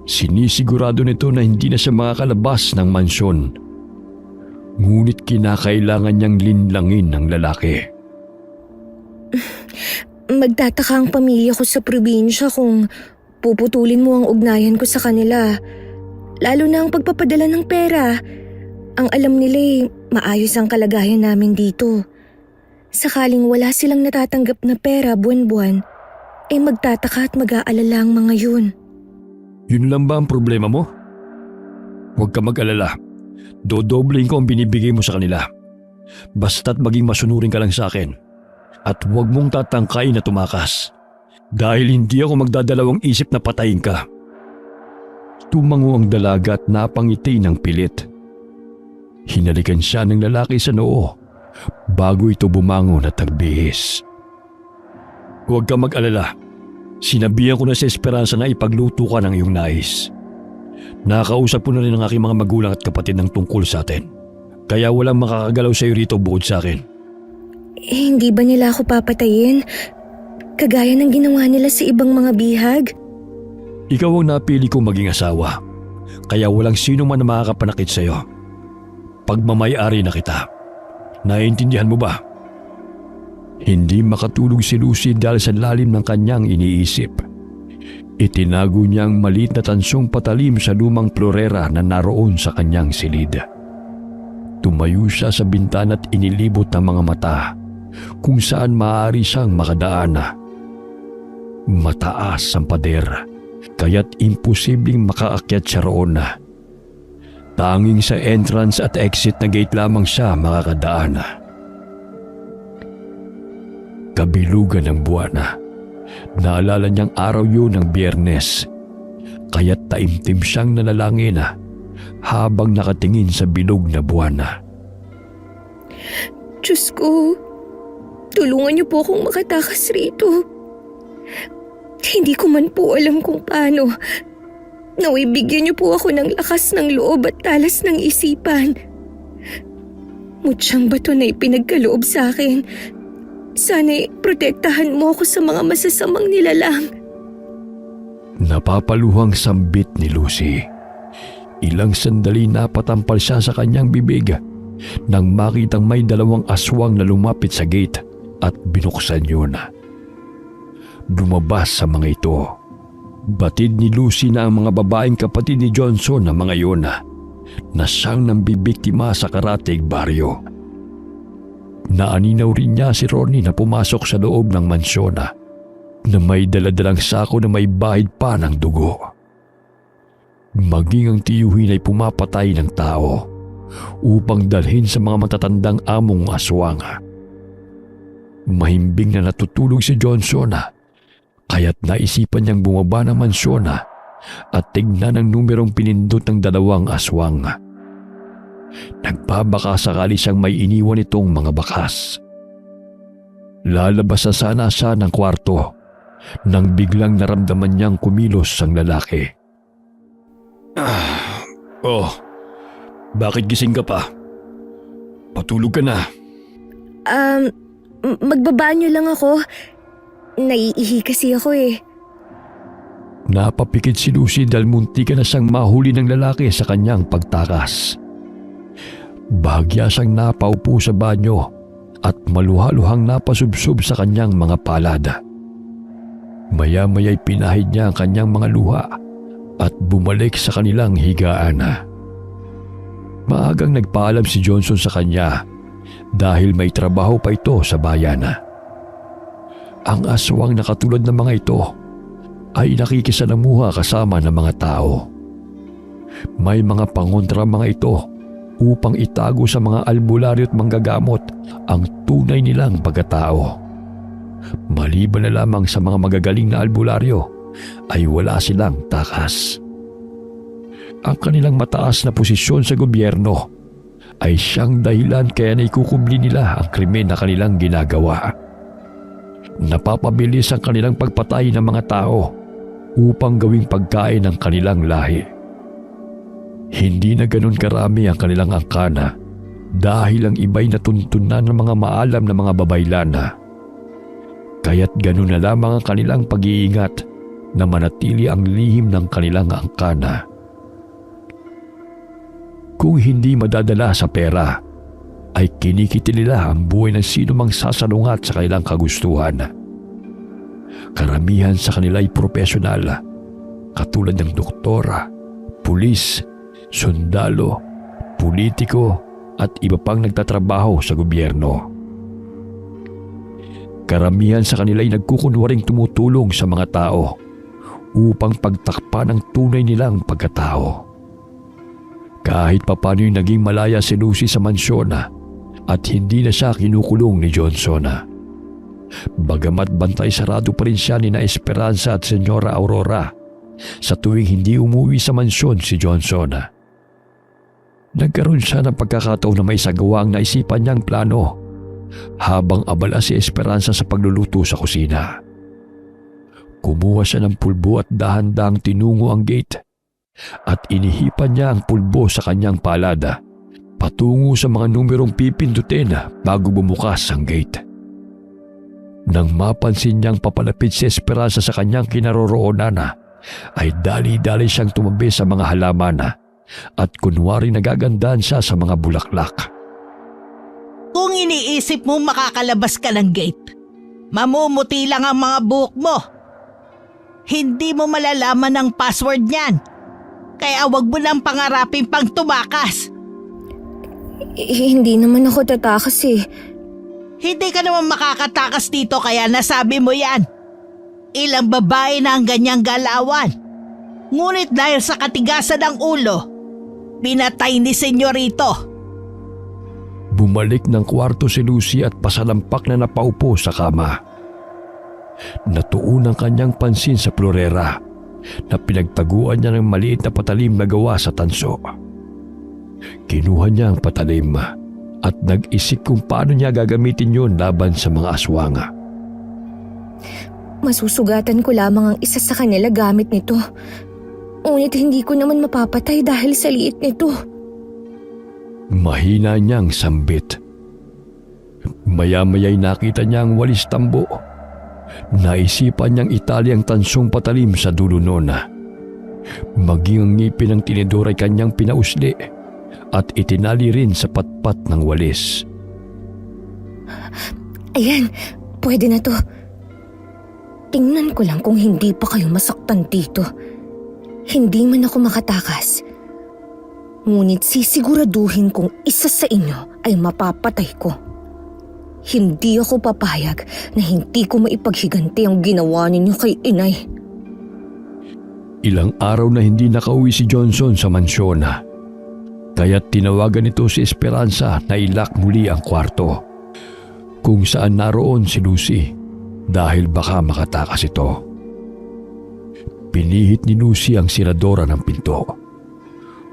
sinisigurado nito na hindi na siya makakalabas ng mansyon. Ngunit kinakailangan niyang linlangin ng lalaki. Magtataka ang pamilya ko sa probinsya kung puputulin mo ang ugnayan ko sa kanila. Lalo na ang pagpapadala ng pera. Ang alam nila maayos ang kalagayan namin dito. Sakaling wala silang natatanggap na pera buwan-buwan, magtataka at mag-aalala ang mga yun. Yun lang ba ang problema mo? Huwag ka mag-alala. Dodoblein ko ang binibigay mo sa kanila. Basta't maging masunurin ka lang sa akin. At huwag mong tatangkain na tumakas. Dahil hindi ako magdadalawang isip na patayin ka. Tumango ang dalaga at napangiti ng pilit. Hinalikan siya ng lalaki sa noo bago ito bumangon at nagbihis. Huwag ka mag-alala. Sinabihan ko na si Esperanza na ipagluto ka ng iyong nais. Nakakausap ko na rin ang aking mga magulang at kapatid ng tungkol sa atin. Kaya walang makakagalaw sa iyo rito bukod sa akin. Hindi ba nila ako papatayin? Kagaya ng ginawa nila sa ibang mga bihag? Ikaw ang napili kong maging asawa. Kaya walang sino man na makakapanakit sa iyo. Pagmamay-ari na kita. Naiintindihan mo ba? Hindi makatulog si Lucy dahil sa lalim ng kanyang iniisip. Itinago niya ang maliit na tansong patalim sa lumang florera na naroon sa kanyang silid. Tumayo siya sa bintana at inilibot ang mga mata kung saan maaari siyang makadaan. Mataas ang pader, kaya't imposibleng makaakyat siya roon. Tanging sa entrance at exit na gate lamang siya makakadaan. Kabilugan ng buwan. Naalala niyang araw yun ng Biyernes, kaya't taimtim siyang nanalangin habang nakatingin sa bilog na buwan. Diyos ko, tulungan niyo po akong makatakas rito. Hindi ko man po alam kung paano. Naway bigyan niyo po ako ng lakas ng loob at talas ng isipan. Mutyang bato na ipinagkaloob sa akin. Sana'y protektahan mo ako sa mga masasamang nilalang. Napapaluhang sambit ni Lucy. Ilang sandali napatampal siya sa kanyang bibig nang makitang may dalawang aswang na lumapit sa gate at binuksan yun. Lumabas sa mga ito. Batid ni Lucy na ang mga babaeng kapatid ni Johnson na mga yun na siyang nambibiktima sa Karatig Baryo. Naaninaw rin niya si Ronnie na pumasok sa loob ng mansyon na may daladalang sako na may bahid pa ng dugo. Maging ang tiyuhin ay pumapatay ng tao upang dalhin sa mga matatandang among aswang. Mahimbing na natutulog si Johnson kaya't naisipan niyang bumaba ng mansyon at tignan ang numerong pinindot ng dalawang aswang. Nagbabaka sakali siyang may iniwan itong mga bakas. Lalabas na sana siya ng kwarto nang biglang naramdaman niyang kumilos ang lalaki. Bakit gising ka pa? Patulog ka na. Magbabanyo lang ako. Naiihi kasi ako Napapikit si Lucy dahil munti ka na siyang mahuli ng lalaki sa kanyang pagtakas. Bahagya siyang napaupo sa banyo at maluhaluhang napasubsob sa kanyang mga palad. Maya-maya'y pinahid niya ang kanyang mga luha at bumalik sa kanilang higaan. Maagang nagpaalam si Johnson sa kanya dahil may trabaho pa ito sa bayan. Ang aswang na katulad ng mga ito ay nakikisalamuha kasama ng mga tao. May mga pangontra mga ito upang itago sa mga albularyo at manggagamot ang tunay nilang pagkatao. Maliban na lamang sa mga magagaling na albularyo ay wala silang takas. ang kanilang mataas na posisyon sa gobyerno ay siyang dahilan kaya naikukubli nila ang krimen na kanilang ginagawa. Napapabilis ang kanilang pagpatay ng mga tao upang gawing pagkain ng kanilang lahi. Hindi na ganun karami ang kanilang angkana dahil ang iba'y natuntunan ng mga maalam na mga babaylana. Kaya't ganun na lamang ang kanilang pag-iingat na manatili ang lihim ng kanilang angkana. Kung hindi madadala sa pera, ay kinikiti nila ang buhay ng sino mang sasalungat sa kanilang kagustuhan. Karamihan sa kanila ay propesyonal, katulad ng doktora, pulis, sundalo, politiko at iba pang nagtatrabaho sa gobyerno. Karamihan sa kanila ay nagkukunwaring tumutulong sa mga tao upang pagtakpan ang tunay nilang pagkatao. Kahit papano'y naging malaya si Lucy sa mansyon at hindi na siya kinukulong ni Johnson. Bagamat bantay sarado pa rin siya ni na Esperanza at Senyora Aurora sa tuwing hindi umuwi sa mansyon si Johnson. Nagkaroon siya ng pagkakataon na may sagawang naisipan niyang plano habang abala si Esperanza sa pagluluto sa kusina. Kumuha siya ng pulbo at dahan-dahang tinungo ang gate at inihipan niya ang pulbo sa kanyang palada patungo sa mga numerong pipindutin bago bumukas ang gate. Nang mapansin niyang papalapit si Esperanza sa kanyang kinaroroonan, ay dali-dali siyang tumabi sa mga halaman at kunwari nagagandahan siya sa mga bulaklak. Kung iniisip mo makakalabas ka ng gate, mamumuti lang ang mga buhok mo. Hindi mo malalaman ang password niyan. Kaya wag mo nang pangarapin pang tumakas. Hindi naman ako tatakas eh. Hindi ka naman makakatakas dito kaya nasabi mo yan. Ilang babae na ang ganyang galawan. Ngunit dahil sa katigasan ng ulo, pinatay ni Senyorito. Bumalik ng kwarto si Lucy at pasalampak na napaupo sa kama. Natuon ang kanyang pansin sa florera na pinagtaguan niya ng maliit na patalim na gawa sa tanso. Kinuha niya ang patalim at nag-isip kung paano niya gagamitin yun laban sa mga aswanga. Masusugatan ko lamang ang isa sa kanila gamit nito. Ngunit hindi ko naman mapapatay dahil sa liit nito. Mahina niyang sambit. Maya-maya'y nakita niya ang walis tambo. Naisipan niyang itali ang tansong patalim sa dulo nun. Maging ang ngipin ng tinidor ay kanyang pinausli at itinali rin sa patpat ng walis. Ayan, pwede na to. Tingnan ko lang kung hindi pa kayo masaktan dito. Hindi man ako makatakas. Ngunit sisiguraduhin kung isa sa inyo ay mapapatay ko. Hindi ako papayag na hindi ko maipaghiganti ang ginawa ninyo kay inay. Ilang araw na hindi nakauwi si Johnson sa mansyon. Kaya't tinawagan nito si Esperanza na ilak muli ang kwarto kung saan naroon si Lucy dahil baka makatakas ito. Pinihit ni Lucy ang siradora ng pinto.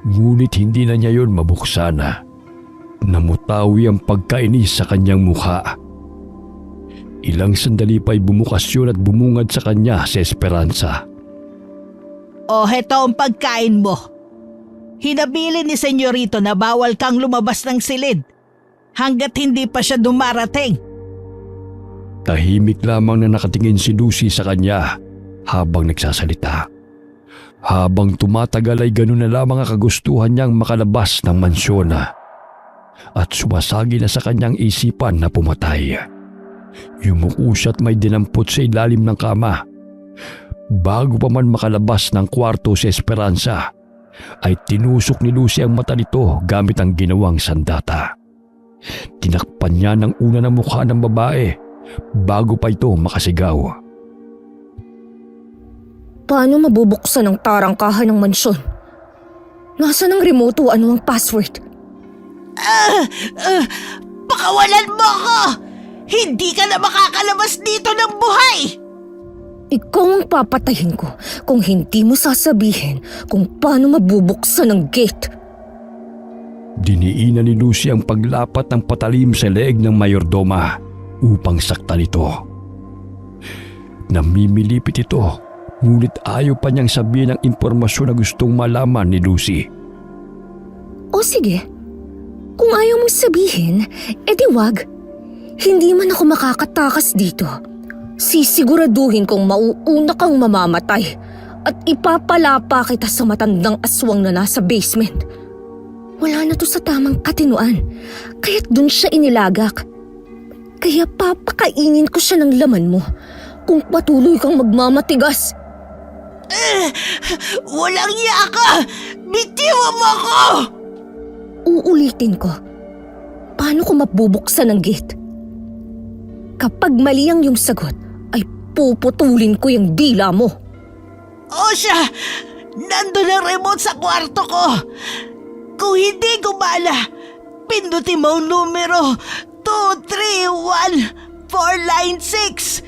Ngunit hindi na niya yon mabuksan. Namutawi ang pagkainis sa kanyang mukha. Ilang sandali pa'y bumukas yun at bumungad sa kanya si Esperanza. O heto ang pagkain mo. Hinabilin ni Senyorito na bawal kang lumabas ng silid hanggat hindi pa siya dumarating. Tahimik lamang na nakatingin si Lucy sa kanya habang nagsasalita. Habang tumatagal ay ganun na lamang ang kagustuhan niyang makalabas ng mansyon at sumasagi na sa kanyang isipan na pumatay. Yumuko siya at may dinampot sa ilalim ng kama. Bago pa man makalabas ng kwarto si Esperanza, ay tinusok ni Lucy ang mata nito gamit ang ginawang sandata. Tinakpan niya ng una ng mukha ng babae bago pa ito makasigaw. Paano mabubuksan ang tarangkahan ng mansyon? Nasaan ang remote o ano ang password? Pakawalan mo ako! Hindi ka na makakalabas dito ng buhay! Ikaw ang papatayin ko kung hindi mo sasabihin kung paano mabubuksan ang gate. Diniinan ni Lucy ang paglapat ng patalim sa leeg ng mayordoma upang saktan ito. Namimilipit ito, ngunit ayaw pa niyang sabihin ang impormasyon na gustong malaman ni Lucy. O sige, kung ayaw mong sabihin, edi wag. Hindi man ako makakatakas dito. Sisiguraduhin kong mauuna kang mamamatay at ipapalapa kita sa matandang aswang na nasa basement. Wala na to sa tamang katinuan, kaya't dun siya inilagak. Kaya papakainin ko siya ng laman mo kung patuloy kang magmamatigas. Walang iya ka! Bitiwan mo ako! Uulitin ko, paano ko mabubuksan ang gate? Kapag mali ang iyong sagot, ay puputulin ko yung dila mo. O siya! Nandun ang remote sa kwarto ko! Kung hindi gumala, pindutin mo ang numero 231496.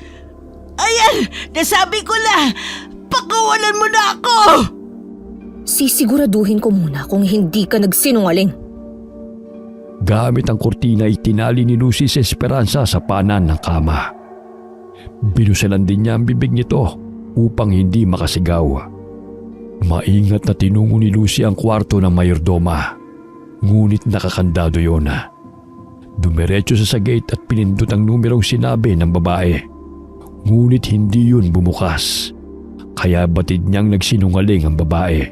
Ayan! Nasabi ko na! Pakawalan mo na ako! Sisiguraduhin ko muna kung hindi ka nagsinungaling. Gamit ang kurtina ay tinali ni Lucy si Esperanza sa panan ng kama. Binusalan din niya ang bibig nito upang hindi makasigaw. Maingat na tinungo ni Lucy ang kwarto ng mayordoma, ngunit nakakandado yun. Dumiretso sa gate at pinindot ang numerong sinabi ng babae. Ngunit hindi yun bumukas, kaya batid niyang nagsinungaling ang babae.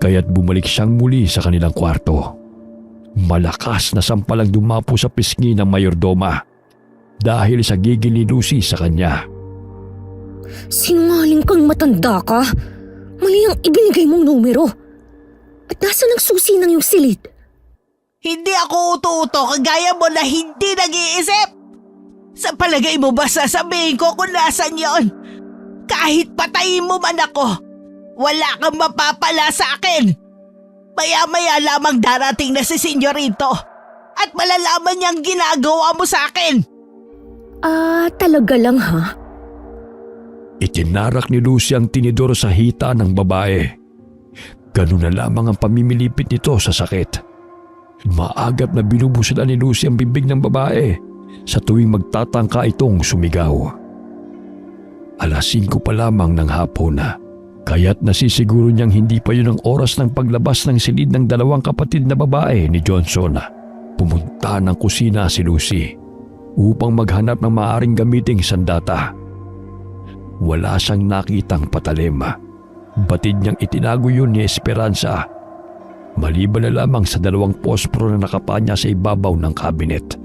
Kaya't bumalik siyang muli sa kanilang kwarto. Malakas na sampalang dumapo sa pisngi ng mayordoma dahil sa gigil ni Lucy sa kanya. Sinungaling kang matanda ka. Mali ang ibinigay mong numero. At nasan ang susi ng iyong silid? Hindi ako uto-uto kagaya mo na hindi nag-iisip. Sa palagay mo ba sasabihin ko kung nasan yon? Kahit patayin mo man ako, wala kang mapapala sa akin. Maya-maya lamang darating na si Senyorito at malalaman niyang ginagawa mo sa akin. Talaga lang ha? Itinarak ni Lucy ang tinidor sa hita ng babae. Ganun na lamang ang pamimilipit nito sa sakit. Maagap na binubusalan ni Lucy ang bibig ng babae sa tuwing magtatangka itong sumigaw. 5:00 pa lamang ng hapon na, kaya't nasisiguro niyang hindi pa yun ang oras ng paglabas ng silid ng dalawang kapatid na babae ni Johnson. Pumunta ng kusina si Lucy upang maghanap ng maaaring gamiting sandata. Wala siyang nakitang patalim. Batid niyang itinago yun ni Esperanza, maliban na lamang sa 2 posporo na nakapanya sa ibabaw ng kabinet.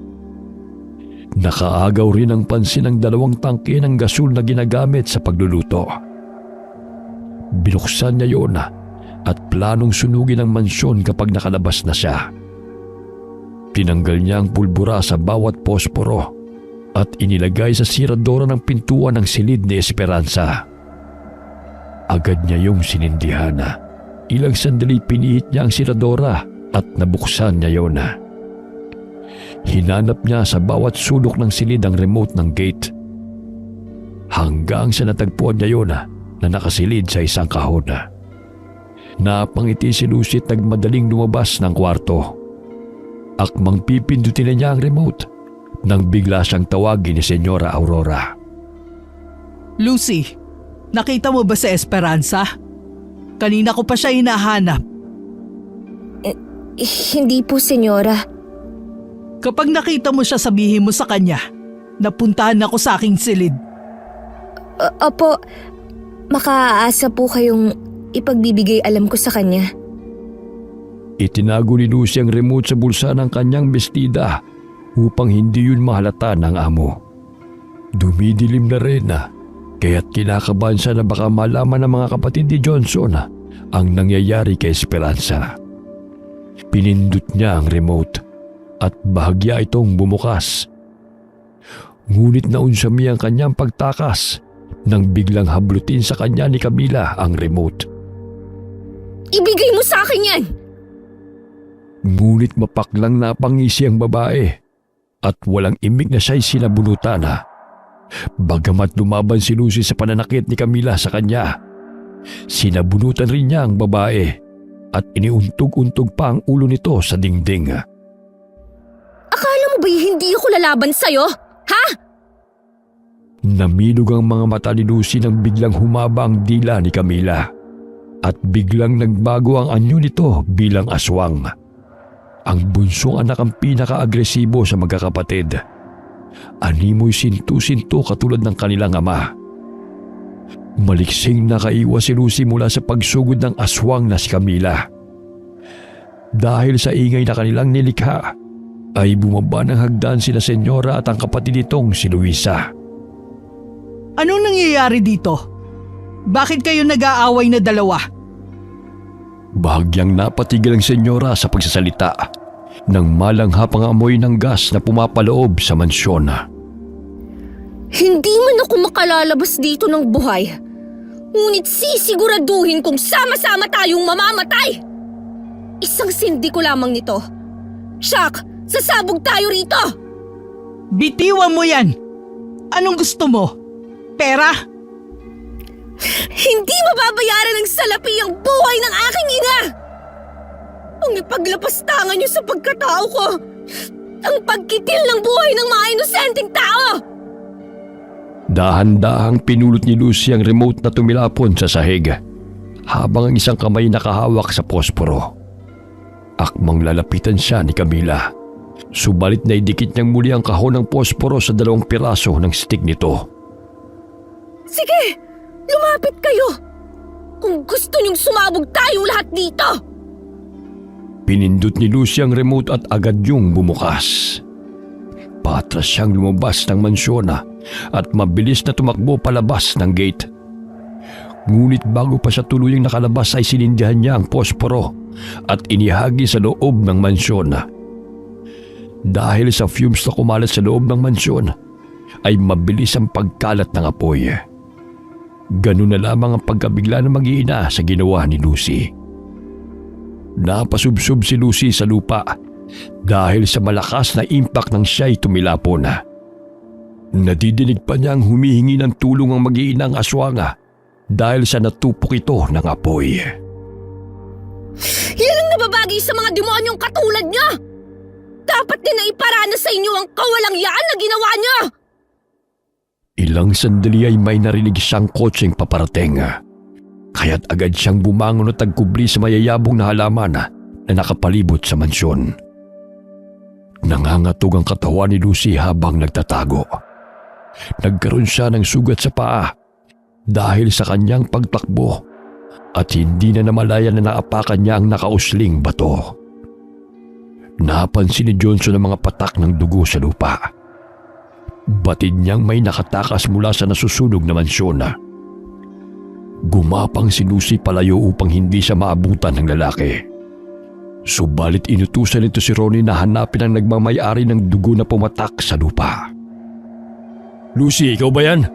Nakaagaw rin ang pansin ng 2 tangke ng gasol na ginagamit sa pagluluto. Binuksan niya yun at planong sunugin ang mansyon kapag nakalabas na siya. Tinanggal niya ang pulbura sa bawat posporo at inilagay sa siradora ng pintuan ng silid ni Esperanza. Agad niya yung sinindihan. Ilang sandali pinihit niya ang siradora at nabuksan niya yun. Hinanap niya sa bawat sulok ng silid ang remote ng gate. Hanggang sa natagpuan niya yun na nakasilid sa isang kahon. Napangiti si Lucy at nagmadaling lumabas ng kwarto. Akmang pipindutin na niya ang remote nang bigla siyang tawagin ni Senyora Aurora. Lucy, nakita mo ba si Esperanza? Kanina ko pa siya hinahanap. Hindi po, senyora. Kapag nakita mo siya, sabihin mo sa kanya, napuntahan ako sa aking silid. Opo, makaaasa po kayong ipagbibigay alam ko sa kanya. Itinago ni Lucy ang remote sa bulsa ng kanyang bestida upang hindi yun mahalata ng amo. Dumidilim na rin kaya't kinakabahan siya na baka malaman ng mga kapatid ni Johnson ang nangyayari kay Esperanza. Pinindot niya ang remote at bahagya itong bumukas. Ngunit naunsami ang kanyang pagtakas nang biglang hablutin sa kanya ni Camila ang remote. Ibigay mo sa akin yan! Ngunit mapaklang napangisi ang babae at walang imik na siya'y sinabunutan. Bagamat lumaban si Lucy sa pananakit ni Camila sa kanya, sinabunutan rin niya ang babae at iniuntog-untog pa ang ulo nito sa dingding. Akala mo ba hindi ako lalaban sa'yo? Ha? Namilog ang mga mata ni Lucy nang biglang humaba ang dila ni Camila at biglang nagbago ang anyo nito bilang aswang. Ang bunsong anak ang pinaka-agresibo sa magkakapatid. Animoy sintu-sintu katulad ng kanilang ama. Maliksing nakaiwas si Lucy mula sa pagsugod ng aswang na si Camila. Dahil sa ingay na kanilang nilikha, ay bumaba ng hagdan sina Senyora at ang kapatid nitong si Luisa. Anong nangyayari dito? Bakit kayo nag-aaway na dalawa? Bahagyang napatigil ang Senyora sa pagsasalita nang malanghap ang amoy ng gas na pumapaloob sa mansyon. Hindi man ako makalalabas dito ng buhay. Ngunit sisiguraduhin kong sama-sama tayong mamamatay. Isang sindi ko lamang nito. Shaq, sasabog tayo rito! Bitiwan mo yan! Anong gusto mo? Pera? Hindi mababayaran ng salapi ang buhay ng aking ina! Ang ipaglapastangan niyo sa pagkatao ko! Ang pagkitil ng buhay ng mga inosenteng tao! Dahan-dahang pinulot ni Lucy ang remote na tumilapon sa sahig habang ang isang kamay nakahawak sa posporo. Akmang lalapitan siya ni Camila. Subalit na idikit niyang muli ang kahon ng posporo sa 2 piraso ng stick nito. Sige! Lumapit kayo! Kung gusto niyong sumabog tayong lahat dito! Pinindot ni Lucy ang remote at agad yung bumukas. Patras siyang lumabas ng mansyon at mabilis na tumakbo palabas ng gate. Ngunit bago pa siya tuluyang nakalabas ay sinindihan niya ang posporo at inihagi sa loob ng mansyon. Dahil sa fumes na kumalat sa loob ng mansyon, ay mabilis ang pagkalat ng apoy. Ganun na lamang ang pagkabigla ng mag-iina sa ginawa ni Lucy. Napasubsob si Lucy sa lupa dahil sa malakas na impact ng siya'y tumilapon. Nadidinig pa niya ang humihingi ng tulong ang mag-iinang aswanga dahil sa natupok ito ng apoy. Yan ang nababagay sa mga demonyong katulad niya! Dapat din na iparana sa inyo ang kawalangyaan na ginawa niya! Ilang sandali ay may narinig siyang kotseng paparating. Kaya't agad siyang bumangon at tagkubli sa mayayabong na halaman na nakapalibot sa mansyon. Nangangatog ang katawan ni Lucy habang nagtatago. Nagkaroon siya ng sugat sa paa dahil sa kanyang pagtakbo at hindi na namalayan na naapakan niya ang nakausling bato. Napansin ni Johnson ang mga patak ng dugo sa lupa. Batid niyang may nakatakas mula sa nasusunog na mansyon. Gumapang si Lucy palayo upang hindi siya maabutan ng lalaki. Subalit inutusan nito si Ronnie na hanapin ang nagmamay-ari ng dugo na pumatak sa lupa. Lucy, ikaw ba yan?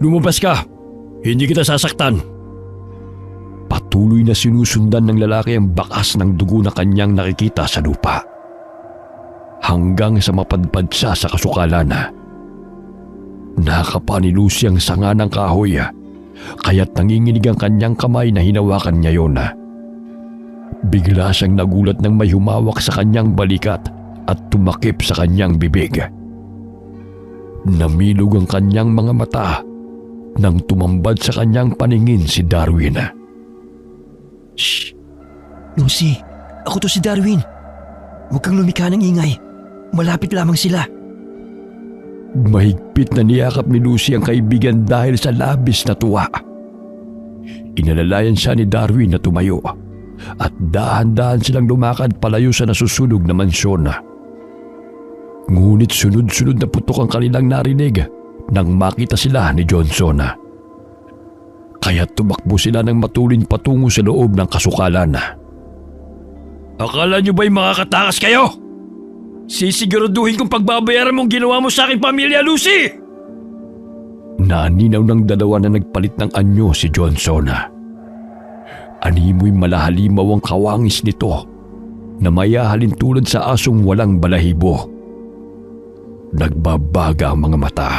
Lumabas ka! Hindi kita sasaktan! Patuloy na sinusundan ng lalaki ang bakas ng dugo na kanyang nakikita sa lupa. Hanggang sa mapadpad siya sa kasukalan. Nakapa ni Lucy ang sanga ng kahoy, kaya't nanginginig ang kanyang kamay na hinawakan niya yon. Bigla siyang nagulat nang may humawak sa kanyang balikat at tumakip sa kanyang bibig. Namilog ang kanyang mga mata nang tumambad sa kanyang paningin si Darwin. Shh! Lucy, ako to si Darwin. Huwag kang lumikha ng ingay. Malapit lamang sila. Mahigpit na niyakap ni Lucy ang kaibigan dahil sa labis na tuwa. Inalalayan siya ni Darwin na tumayo at dahan-dahan silang lumakad palayo sa nasusunog na mansyon. Ngunit sunod-sunod na putok ang kanilang narinig nang makita sila ni Johnson. Kaya tumakbo sila ng matulin patungo sa loob ng kasukalan. Akala niyo ba'y makakatakas kayo? Sisiguraduhin kong pagbabayaran mong ginawa mo sa aking pamilya, Lucy! Naninaw ng dalawa na nagpalit ng anyo si Johnson. Animoy malahalimaw ang kawangis nito na mayahalin tulad sa asong walang balahibo. Nagbabaga ang mga mata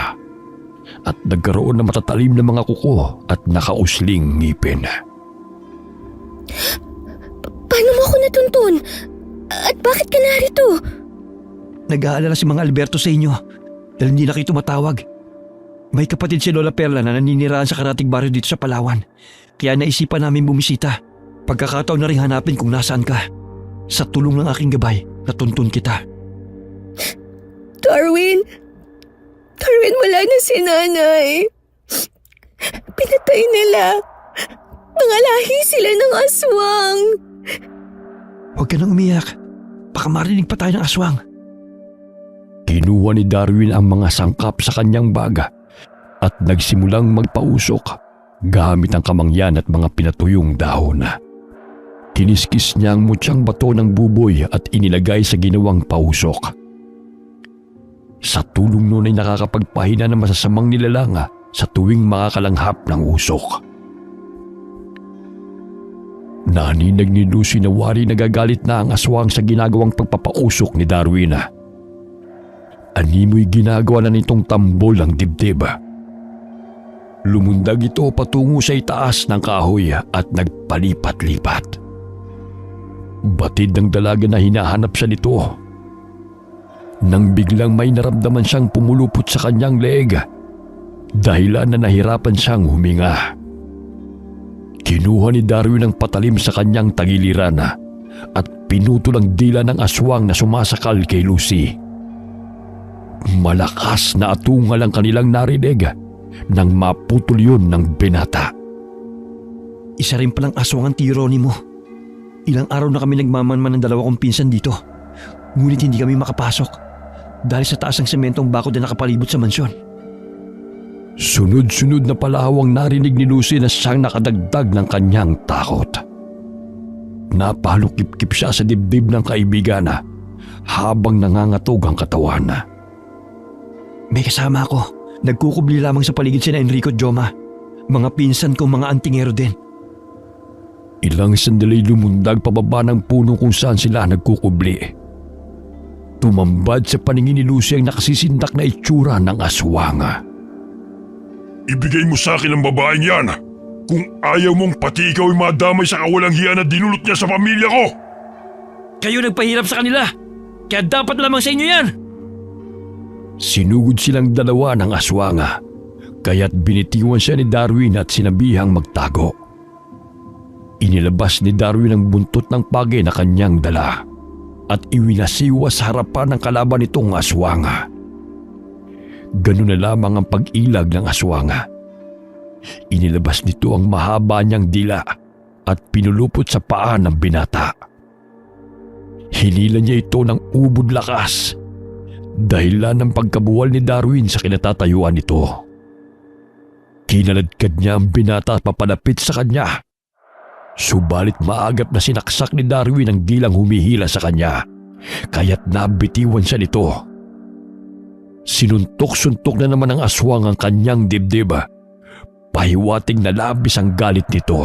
at nagkaroon ng matatalim na mga kuko at nakausling ngipin. Paano mo ako natuntun? At bakit ka narito? Nag-aalala si Mang Alberto sa inyo dahil hindi na kayo tumatawag. May kapatid si Lola Perla na naniniraan sa karatig baryo dito sa Palawan. Kaya naisipan namin bumisita. Pagkakataon na rin hanapin kung nasaan ka. Sa tulong ng aking gabay, natuntun kita. Darwin, wala na si nanay. Pinatay nila. Nangalahi sila ng aswang. Huwag ka nang umiyak. Baka marinig pa tayo ng aswang. Kinuha ni Darwin ang mga sangkap sa kanyang baga at nagsimulang magpausok gamit ang kamangyan at mga pinatuyong dahon. Kiniskis niya ang mutyang bato ng buboy at inilagay sa ginawang pausok. Sa tulong noon ay nakakapagpahina ng masasamang nilalang sa tuwing makakalanghap ng usok. Naninag ni Lucy na wari nagagalit na ang aswang sa ginagawang pagpapausok ni Darwin. Animoy ginagawa na nitong tambol ang dibdib. Lumundag ito patungo sa itaas ng kahoy at nagpalipat-lipat. Batid ng dalaga na hinahanap siya nito. Nang biglang may naramdaman siyang pumulupot sa kanyang leeg, dahilan na nahirapan siyang huminga. Kinuha ni Darwin ang patalim sa kanyang tagiliran at pinutol ang dila ng aswang na sumasakal kay Lucy. Malakas na atungal ang kanilang narinig nang maputol yun ng binata. Isa rin palang aswang ang tiro ni mo. Ilang araw na kami nagmamanman ng dalawa kong pinsan dito. Ngunit hindi kami makapasok dahil sa taas ng sementong bakod na nakapalibot sa mansyon. Sunod-sunod na palawang narinig ni Lucy na siyang nakadagdag ng kanyang takot. Napalukip-kip siya sa dibdib ng kaibigan habang nangangatog ang katawan. May kasama ako. Nagkukubli lamang sa paligid sina Enrico at Joma. Mga pinsan kong mga antingero din. Ilang sandali lumundag pababa ng puno kung saan sila nagkukubli. Tumambad sa paningin ni Lucy ang nakasisindak na itsura ng aswang. Ibigay mo sa akin ang babaeng yan kung ayaw mong pati ikaw ay madamay sa kawalang hiya na dinulot niya sa pamilya ko. Kayo nagpahirap sa kanila, kaya dapat lamang sa inyo yan. Sinugod silang dalawa ng aswanga, kaya't binitiwan siya ni Darwin at sinabihang magtago. Inilabas ni Darwin ang buntot ng pagi na kanyang dala at iwinasiwa sa harapan ng kalaban nitong aswanga. Ganun na lamang ang pag-ilag ng aswanga. Inilabas nito ang mahaba niyang dila at pinulupot sa paa ng binata. Hinila niya ito ng ubod lakas, dahilan ng pagkabuwal ni Darwin sa kinatatayuan nito. Kinaladkad niya ang binata at papalapit sa kanya. Subalit maagap na sinaksak ni Darwin ang dilang humihila sa kanya, kaya't nabitiwan siya nito. Sinuntok-suntok na naman ng aswang ang kanyang dibdib. Pahiwating na labis ang galit nito.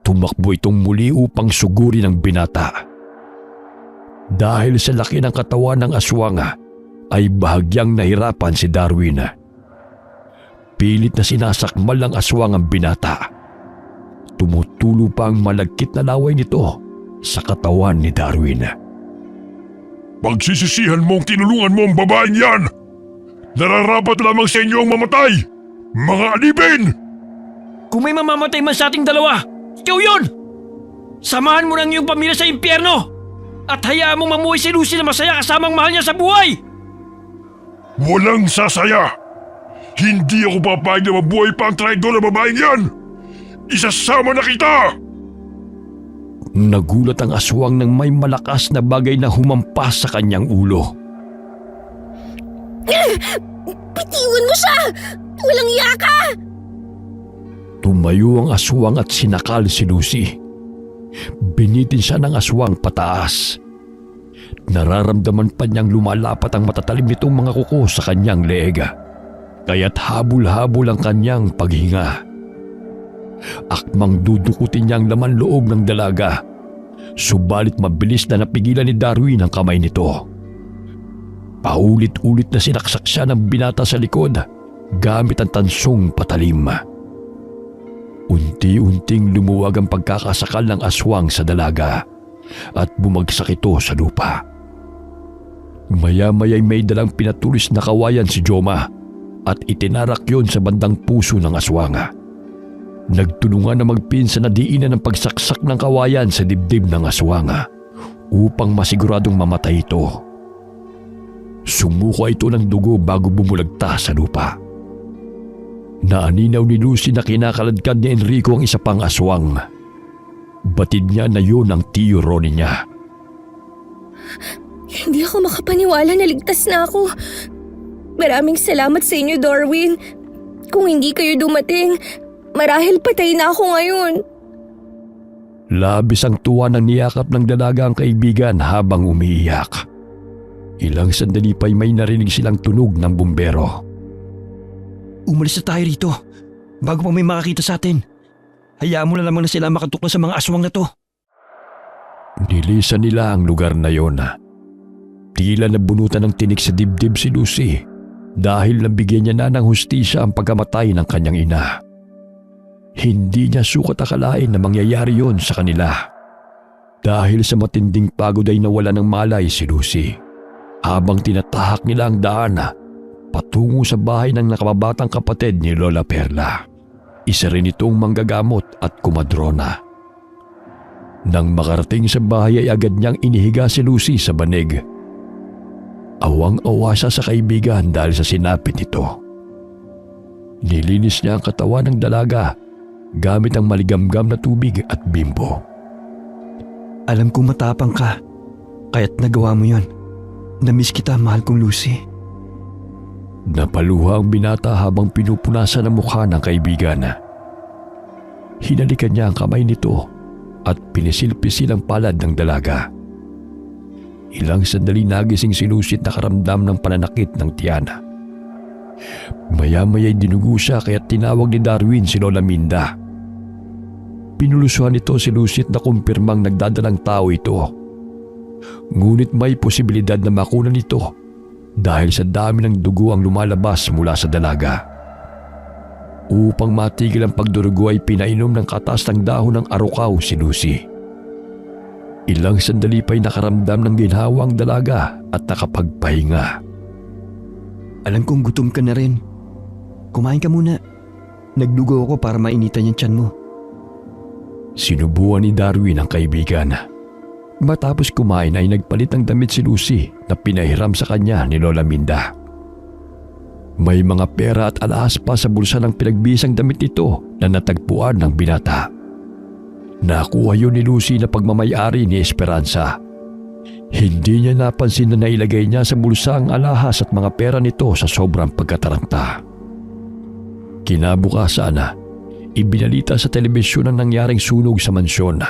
Tumakbo itong muli upang sugurin ang binata. Dahil sa laki ng katawan ng aswang ay bahagyang nahirapan si Darwin. Pilit na sinasakmal ng aswang ang binata. Tumutulo pa ang malagkit na laway nito sa katawan ni Darwin. Pagsisisihan mong tinulungan mo ang babaeng yan! Nararapat lamang sa inyo ang mamatay! Mga alipin! Kung may mamamatay man sa ating dalawa, ikaw yun! Samahan mo ng iyong pamilya sa impyerno at hayaan mong mamuhay si Lucy na masaya kasamang mahal niya sa buhay! Walang sasaya! Hindi ako papayag na mabuhay pa ang traidor na babaeng yan! Isasama na kita! Nagulat ang aswang nang may malakas na bagay na humampas sa kanyang ulo. Bitiwan mo siya! Walang yaka! Tumayo ang aswang at sinakal si Lucy. Binitin siya ng aswang pataas. Nararamdaman pa niyang lumalapat ang matatalim nitong mga kuko sa kanyang leeg. Kaya't habol-habol ang kanyang paghinga. Akmang dudukutin niya ang laman loob ng dalaga. Subalit mabilis na napigilan ni Darwin ang kamay nito. Paulit-ulit na sinaksak siya ng binata sa likod gamit ang tansong patalim. Unti-unting lumuwag ang pagkakasakal ng aswang sa dalaga at bumagsak ito sa lupa. Maya-maya'y may dalang pinatulis na kawayan si Joma at itinarak yon sa bandang puso ng aswang. Nagtulungan na magpinsa na diinan ang pagsaksak ng kawayan sa dibdib ng aswang upang masiguradong mamatay ito. Sumuka ito ng dugo bago bumulagta sa lupa. Naaninaw ni Lucy na kinakaladkad ni Enrico ang isa pang aswang. Batid niya na yun ang tiyo Ronnie niya. Hindi ako makapaniwala na ligtas na ako. Maraming salamat sa inyo, Darwin. Kung hindi kayo dumating, marahil patay na ako ngayon. Labis ang tuwa ng niyakap ng dalaga ang kaibigan habang umiiyak. Ilang sandali pa'y may narinig silang tunog ng bumbero. Umalis na tayo rito bago pa may makakita sa atin. Hayaan mo na lamang na sila makatuklas sa mga aswang na to. Nilisan nila ang lugar na yon. Tila nabunutan ng tinik sa dibdib si Lucy dahil nabigyan niya na ng hustisya ang pagkamatay ng kanyang ina. Hindi niya sukat akalain na mangyayari yon sa kanila. Dahil sa matinding pagod ay nawala ng malay si Lucy habang tinatahak nila ang daan patungo sa bahay ng nakababatang kapatid ni Lola Perla. Isa rin itong manggagamot at kumadrona. Nang makarating sa bahay ay agad niyang inihiga si Lucy sa banig. Awang-awa siya sa kaibigan dahil sa sinapit nito. Nilinis niya ang katawan ng dalaga gamit ang maligamgam na tubig at bimbo. Alam kong matapang ka, kaya't nagawa mo yon. Namiss kita, mahal kong Lucy. Napaluha ang binata habang pinupunasan ang mukha ng kaibigan. Hinalikan niya ang kamay nito at pinisil-pisil ang palad ng dalaga. Ilang sandali nagising si Lucy at nakaramdam ng pananakit ng tiyan. Maya-maya'y dinugo siya kaya tinawag ni Darwin si Lola Minda. Pinulusuhan nito si Lucy at nakumpirmang nagdadalang tao ito. Ngunit may posibilidad na makunan ito dahil sa dami ng dugo ang lumalabas mula sa dalaga. Upang matigil ang pagdurugo ay pinainom ng katas ng dahon ng arukaw si Lucy. Ilang sandali pa'y nakaramdam ng ginhawa ang dalaga at nakapagpahinga. Alam kong gutom ka na rin. Kumain ka muna. Nagdugo ako para mainitan yung tiyan mo. Sinubuan ni Darwin ang kaibigan. Matapos kumain ay nagpalit ng damit si Lucy na pinahiram sa kanya ni Lola Minda. May mga pera at alahas pa sa bulsa ng pinagbisang damit nito na natagpuan ng binata. Nakuha yun ni Lucy na pagmamayari ni Esperanza. Hindi niya napansin na nailagay niya sa bulsa ang alahas at mga pera nito sa sobrang pagkataranta. Kinabukasan, ibinalita sa telebisyon ang nangyaring sunog sa mansyon.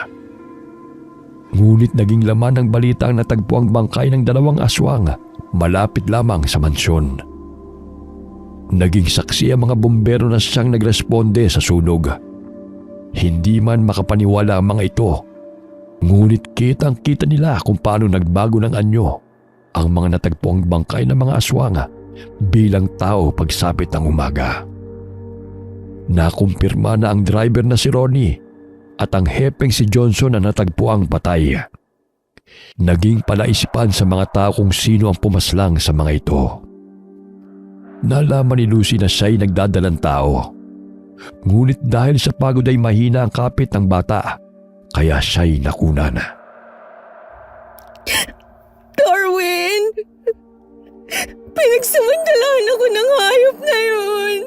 Ngunit naging laman ng balita ang natagpuang bangkay ng dalawang aswang malapit lamang sa mansyon. Naging saksi ang mga bumbero na siyang nagresponde sa sunog. Hindi man makapaniwala ang mga ito, ngunit kitang-kita nila kung paano nagbago ng anyo ang mga natagpuang bangkay ng mga aswang bilang tao pagsapit ng umaga. Nakumpirma na ang driver na si Ronnie at ang hepeng si Johnson na natagpuang patay. Naging palaisipan sa mga tao kung sino ang pumaslang sa mga ito. Nalaman ni Lucy na siya'y nagdadalang tao. Ngunit dahil sa pagod ay mahina ang kapit ng bata, kaya siya'y nakunan. Darwin! Pinagsamantalaan ako ng hayop na yun.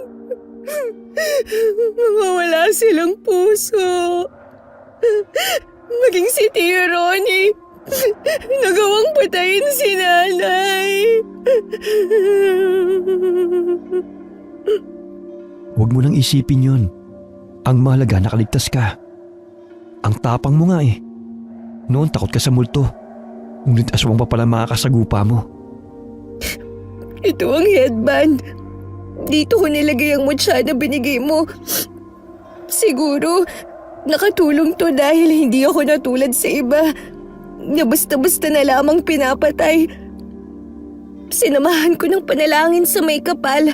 Mawawala silang puso. Maging si Tio Ronnie, nagawang patayin si nanay. Huwag mo nang isipin yun. Ang mahalaga nakaligtas ka. Ang tapang mo nga eh. Noon takot ka sa multo. Ngunit aswang pa pala makakasagupa mo. Ito ang headband. Dito ko nilagay ang mutya na binigay mo. Siguro, nakatulong to dahil hindi ako natulad sa iba na basta-basta na lamang pinapatay. Sinamahan ko ng panalangin sa may kapal.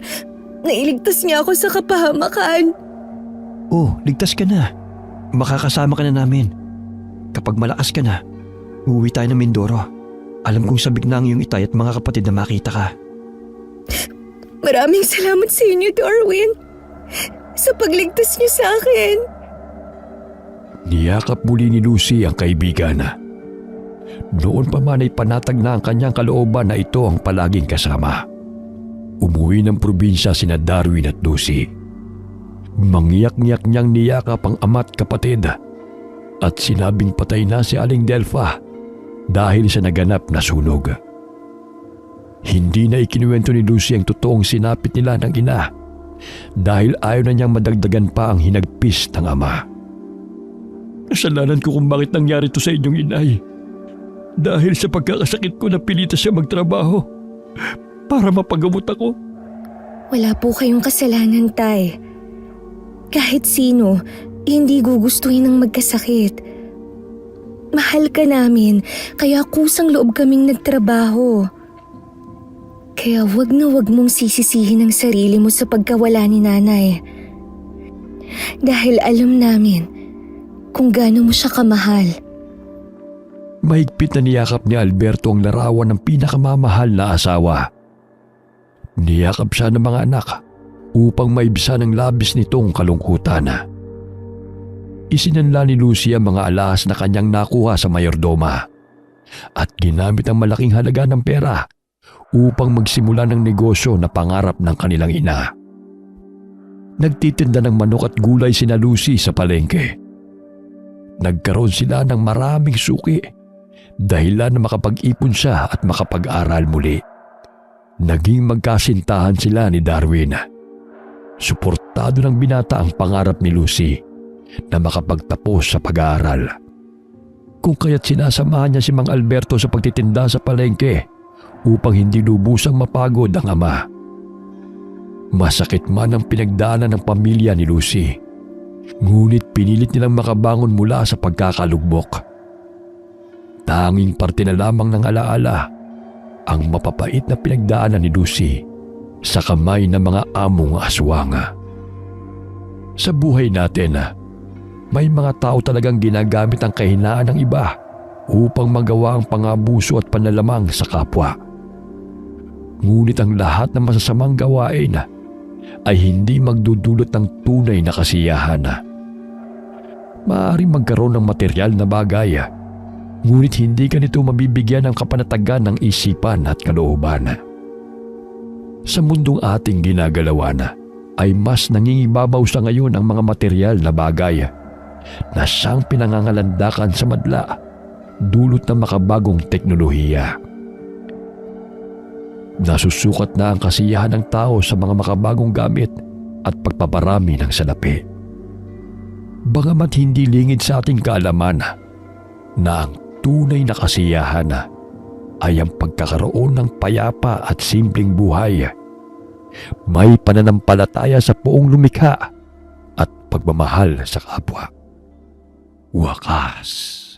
Nailigtas niya ako sa kapahamakan. Oh, ligtas ka na. Makakasama ka na namin. Kapag malakas ka na, uuwi tayo ng Mindoro. Alam kong sabik na ang iyong itay at mga kapatid na makita ka. Maraming salamat sa inyo, Darwin. Sa pagligtas niyo sa akin. Niyakap muli ni Lucy ang kaibigan. Noon pa man ay panatag na ang kanyang kalooban na ito ang palaging kasama. Umuwi ng probinsya sina Darwin at Lucy. Mangiyak-ngiyak niyang niyakap ang ama't kapatid at sinabing patay na si Aling Delpha dahil sa naganap na sunog. Hindi na ikinuwento ni Lucy ang totoong sinapit nila ng ina dahil ayaw na niyang madagdagan pa ang hinagpis ng ama. Kasalanan ko kung bakit nangyari ito sa inyong inay. Dahil sa pagkakasakit ko napilitan siya magtrabaho para mapagamot ako. Wala po kayong kasalanan, Tay. Kahit sino, hindi gugustuhin ng magkasakit. Mahal ka namin, kaya kusang loob kaming nagtrabaho. Kaya wag na wag mong sisisihin ang sarili mo sa pagkawala ni Nanay. Dahil alam namin kung gaano mo siya kamahal. Mahigpit na niyakap ni Alberto ang larawan ng pinakamamahal na asawa. Niyakap siya ng mga anak upang maibsan ang labis nitong kalungkutan. Isinanla ni Lucy ang mga alahas na kanyang nakuha sa mayordoma at ginamit ang malaking halaga ng pera upang magsimula ng negosyo na pangarap ng kanilang ina. Nagtitinda ng manok at gulay sina Lucy sa palengke. Nagkaroon sila ng maraming suki dahilan na makapag-ipon siya at makapag-aral muli. Naging magkasintahan sila ni Darwin. Suportado ng binata ang pangarap ni Lucy na makapagtapos sa pag-aaral. Kung kaya't sinasamahan niya si Mang Alberto sa pagtitinda sa palengke upang hindi lubusang mapagod ang ama. Masakit man ang pinagdaanan ng pamilya ni Lucy, ngunit pinilit nilang makabangon mula sa pagkakalugmok. Tanging parte na lamang ng alaala ang mapapait na pinagdaanan ni Lucy sa kamay ng mga among aswang. Sa buhay natin, may mga tao talagang ginagamit ang kahinaan ng iba upang magawa ang pangabuso at panlalamang sa kapwa. Ngunit ang lahat ng masasamang gawain ay hindi magdudulot ng tunay na kasiyahan. Maaaring magkaroon ng material na bagay, ngunit hindi ka nito mabibigyan ng kapanatagan ng isipan at kalooban. Sa mundong ating ginagalawan ay mas nangingibabaw sa ngayon ang mga material na bagay na siyang pinangangalandakan sa madla dulot ng makabagong teknolohiya. Nasusukat na ang kasiyahan ng tao sa mga makabagong gamit at pagpaparami ng salapi. Bagamat hindi lingid sa ating kaalaman na ang tunay na kasiyahan ay ang pagkakaroon ng payapa at simpleng buhay, may pananampalataya sa Poong lumikha at pagmamahal sa kapwa. Wakas.